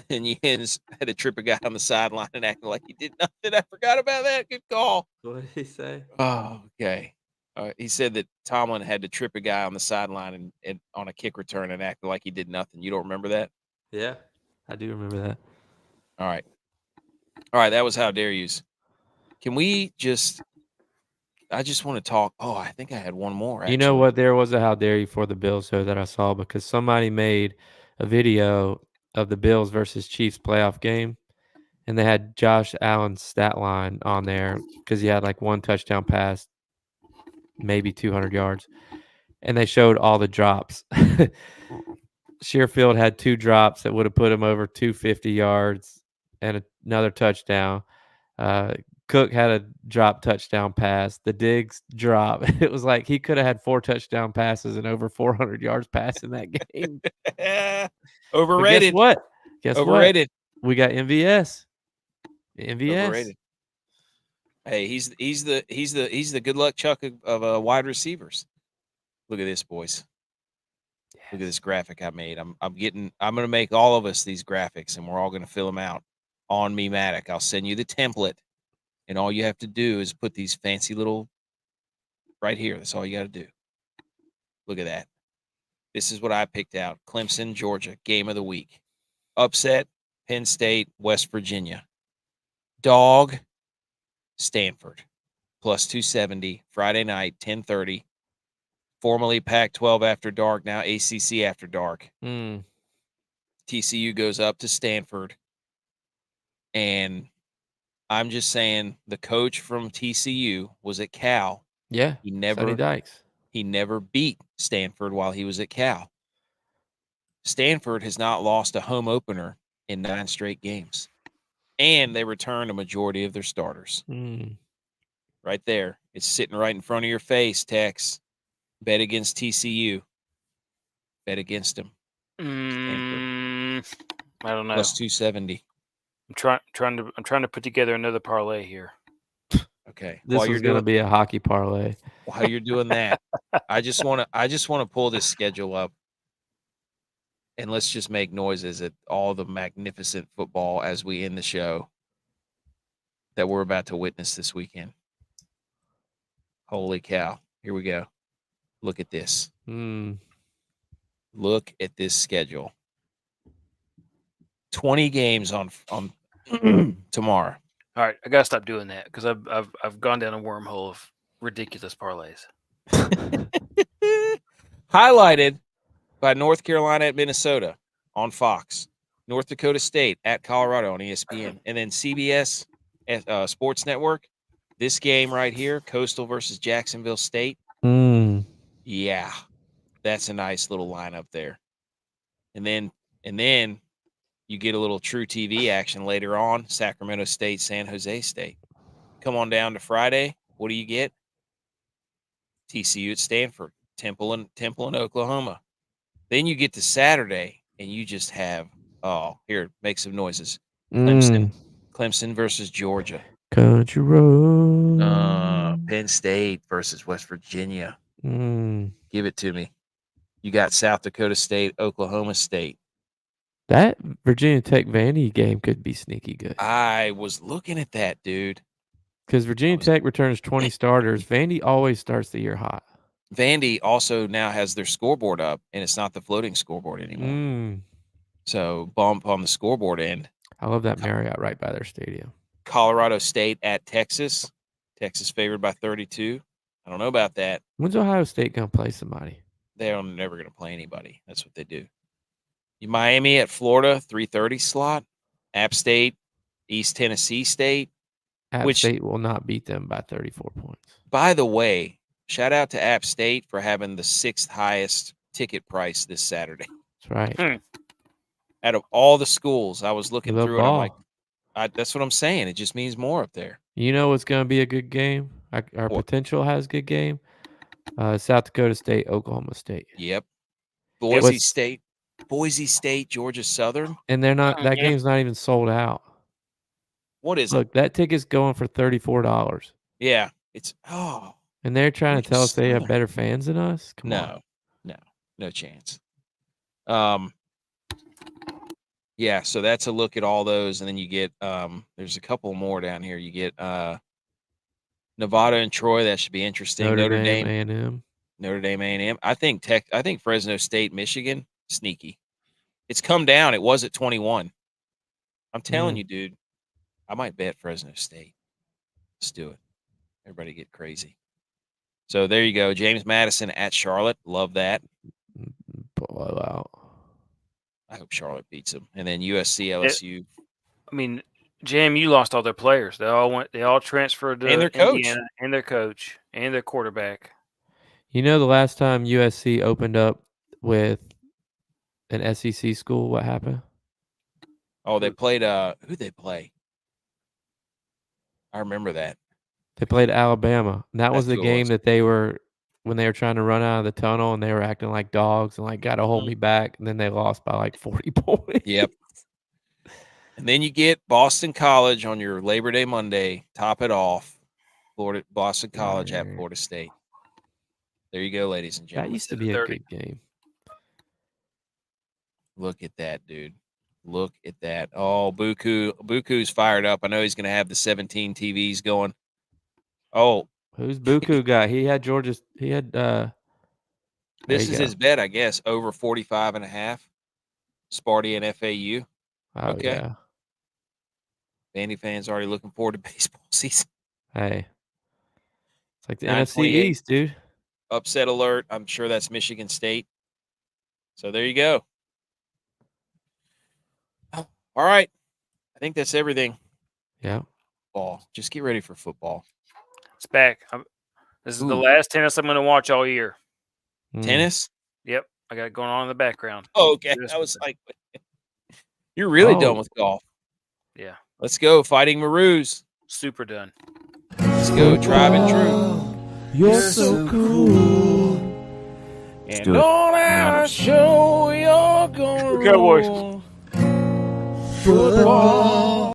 then Yens had to trip a guy on the sideline and acting like he did nothing. I forgot about that. Good call. What did he say? Oh, okay. He said that Tomlin had to trip a guy on the sideline and on a kick return and act like he did nothing. You don't remember that? Yeah, I do remember that. All right. That was How Dare Yous. Can we just? I just want to talk. Oh, I think I had one more. Actually. You know what? There was a How Dare You for the Bills show that I saw because somebody made a video of the Bills versus Chiefs playoff game, and they had Josh Allen's stat line on there because he had like 1 touchdown pass, maybe 200 yards, and they showed all the drops. Shearfield had 2 drops that would have put him over 250 yards and another touchdown. Cook had a drop touchdown pass. The Diggs drop. It was like he could have had 4 touchdown passes and over 400 yards passing that game. Overrated. But guess what? Overrated. We got MVS. MVS. Overrated. Hey, he's the good luck Chuck of wide receivers. Look at this, boys. Yes. Look at this graphic I made. I'm going to make all of us these graphics, and we're all going to fill them out on Mematic. I'll send you the template, and all you have to do is put these fancy little right here. That's all you got to do. Look at that. This is what I picked out. Clemson, Georgia, game of the week. Upset, Penn State, West Virginia. Dog, Stanford, plus 270, Friday night, 10:30. Formerly Pac-12 after dark, now ACC after dark. TCU goes up to Stanford. And I'm just saying the coach from TCU was at Cal. Yeah, Sonny Dykes. He never beat Stanford while he was at Cal. Stanford has not lost a home opener in 9 straight games. And they returned a majority of their starters. Right there. It's sitting right in front of your face, Tex. Bet against TCU. Bet against them. I don't know. Plus 270. I'm trying to put together another parlay here. Okay. This is going to be a hockey parlay. While you're doing that, I just want to pull this schedule up. And let's just make noises at all the magnificent football as we end the show that we're about to witness this weekend. Holy cow. Here we go. Look at this. Look at this schedule. 20 games on tomorrow. All right, I got to stop doing that because I've gone down a wormhole of ridiculous parlays. Highlighted by North Carolina at Minnesota on Fox, North Dakota State at Colorado on ESPN, and then CBS Sports Network. This game right here, Coastal versus Jacksonville State. Yeah, that's a nice little lineup there. And then you get a little True TV action later on, Sacramento State, San Jose State. Come on down to Friday. What do you get? TCU at Stanford, Temple in Oklahoma. Then you get to Saturday, and you just have, here, make some noises. Clemson versus Georgia. Country road. Penn State versus West Virginia. Give it to me. You got South Dakota State, Oklahoma State. That Virginia Tech Vandy game could be sneaky good. I was looking at that, dude. Because Virginia Tech returns 20 starters. Vandy always starts the year hot. Vandy also now has their scoreboard up, and it's not the floating scoreboard anymore. So bump on the scoreboard end. I love that Marriott right by their stadium. Colorado State at Texas. Texas favored by 32. I don't know about that. When's Ohio State going to play somebody? They're never going to play anybody. That's what they do. Miami at Florida, 3:30 slot. App State, East Tennessee State. App State will not beat them by 34 points. By the way, shout out to App State for having the 6th highest ticket price this Saturday. That's right. Out of all the schools, I was looking through it. I'm like, that's what I'm saying. It just means more up there. You know what's going to be a good game? Our potential has good game. South Dakota State, Oklahoma State. Yep. Boise State, Georgia Southern. And they're not. That game's not even sold out. What is it? Look, that ticket's going for $34. Yeah, and they're trying to tell us they have better fans than us. Come on. No chance. Yeah, so that's a look at all those, and then you get there's a couple more down here. You get Nevada and Troy. That should be interesting. Notre Dame A&M. Notre Dame A&M. I think Fresno State, Michigan, sneaky. It's come down. It was at 21. I'm telling you, dude. I might bet Fresno State. Let's do it. Everybody get crazy. So there you go. James Madison at Charlotte. Love that. Blowout. I hope Charlotte beats them. And then USC, LSU. Jam, you lost all their players. They all transferred to and their coach. Indiana, and their coach, and their quarterback. You know, the last time USC opened up with an SEC school, what happened? Oh, they played who'd they play? I remember that. They played Alabama. And that was the game that they were when they were trying to run out of the tunnel and they were acting like dogs and like gotta hold me back, and then they lost by like 40 points. Yep. And then you get Boston College on your Labor Day Monday, top it off. Boston College at Florida State. There you go, ladies and gentlemen. That used to be a good game. Look at that, dude. Look at that. Oh, Buku's fired up. I know he's going to have the 17 TVs going. Oh. Who's Buku guy? He had Georgia's. He had. This is his bet, I guess, over 45.5. Sparty and FAU. Oh, okay. Yeah. Vandy fans already looking forward to baseball season. Hey. It's like the NFC East, dude. Upset alert. I'm sure that's Michigan State. So there you go. All right. I think that's everything. Yeah. Ball. Just get ready for football. It's back. This is the last tennis I'm going to watch all year. Tennis? Yep. I got it going on in the background. Oh, okay. I was like, you're really done with golf. Yeah. Let's go. Fighting Maroos. Super done. Let's go. Tribe and True. You're so cool. And on our show, you're going to Cowboys. Football.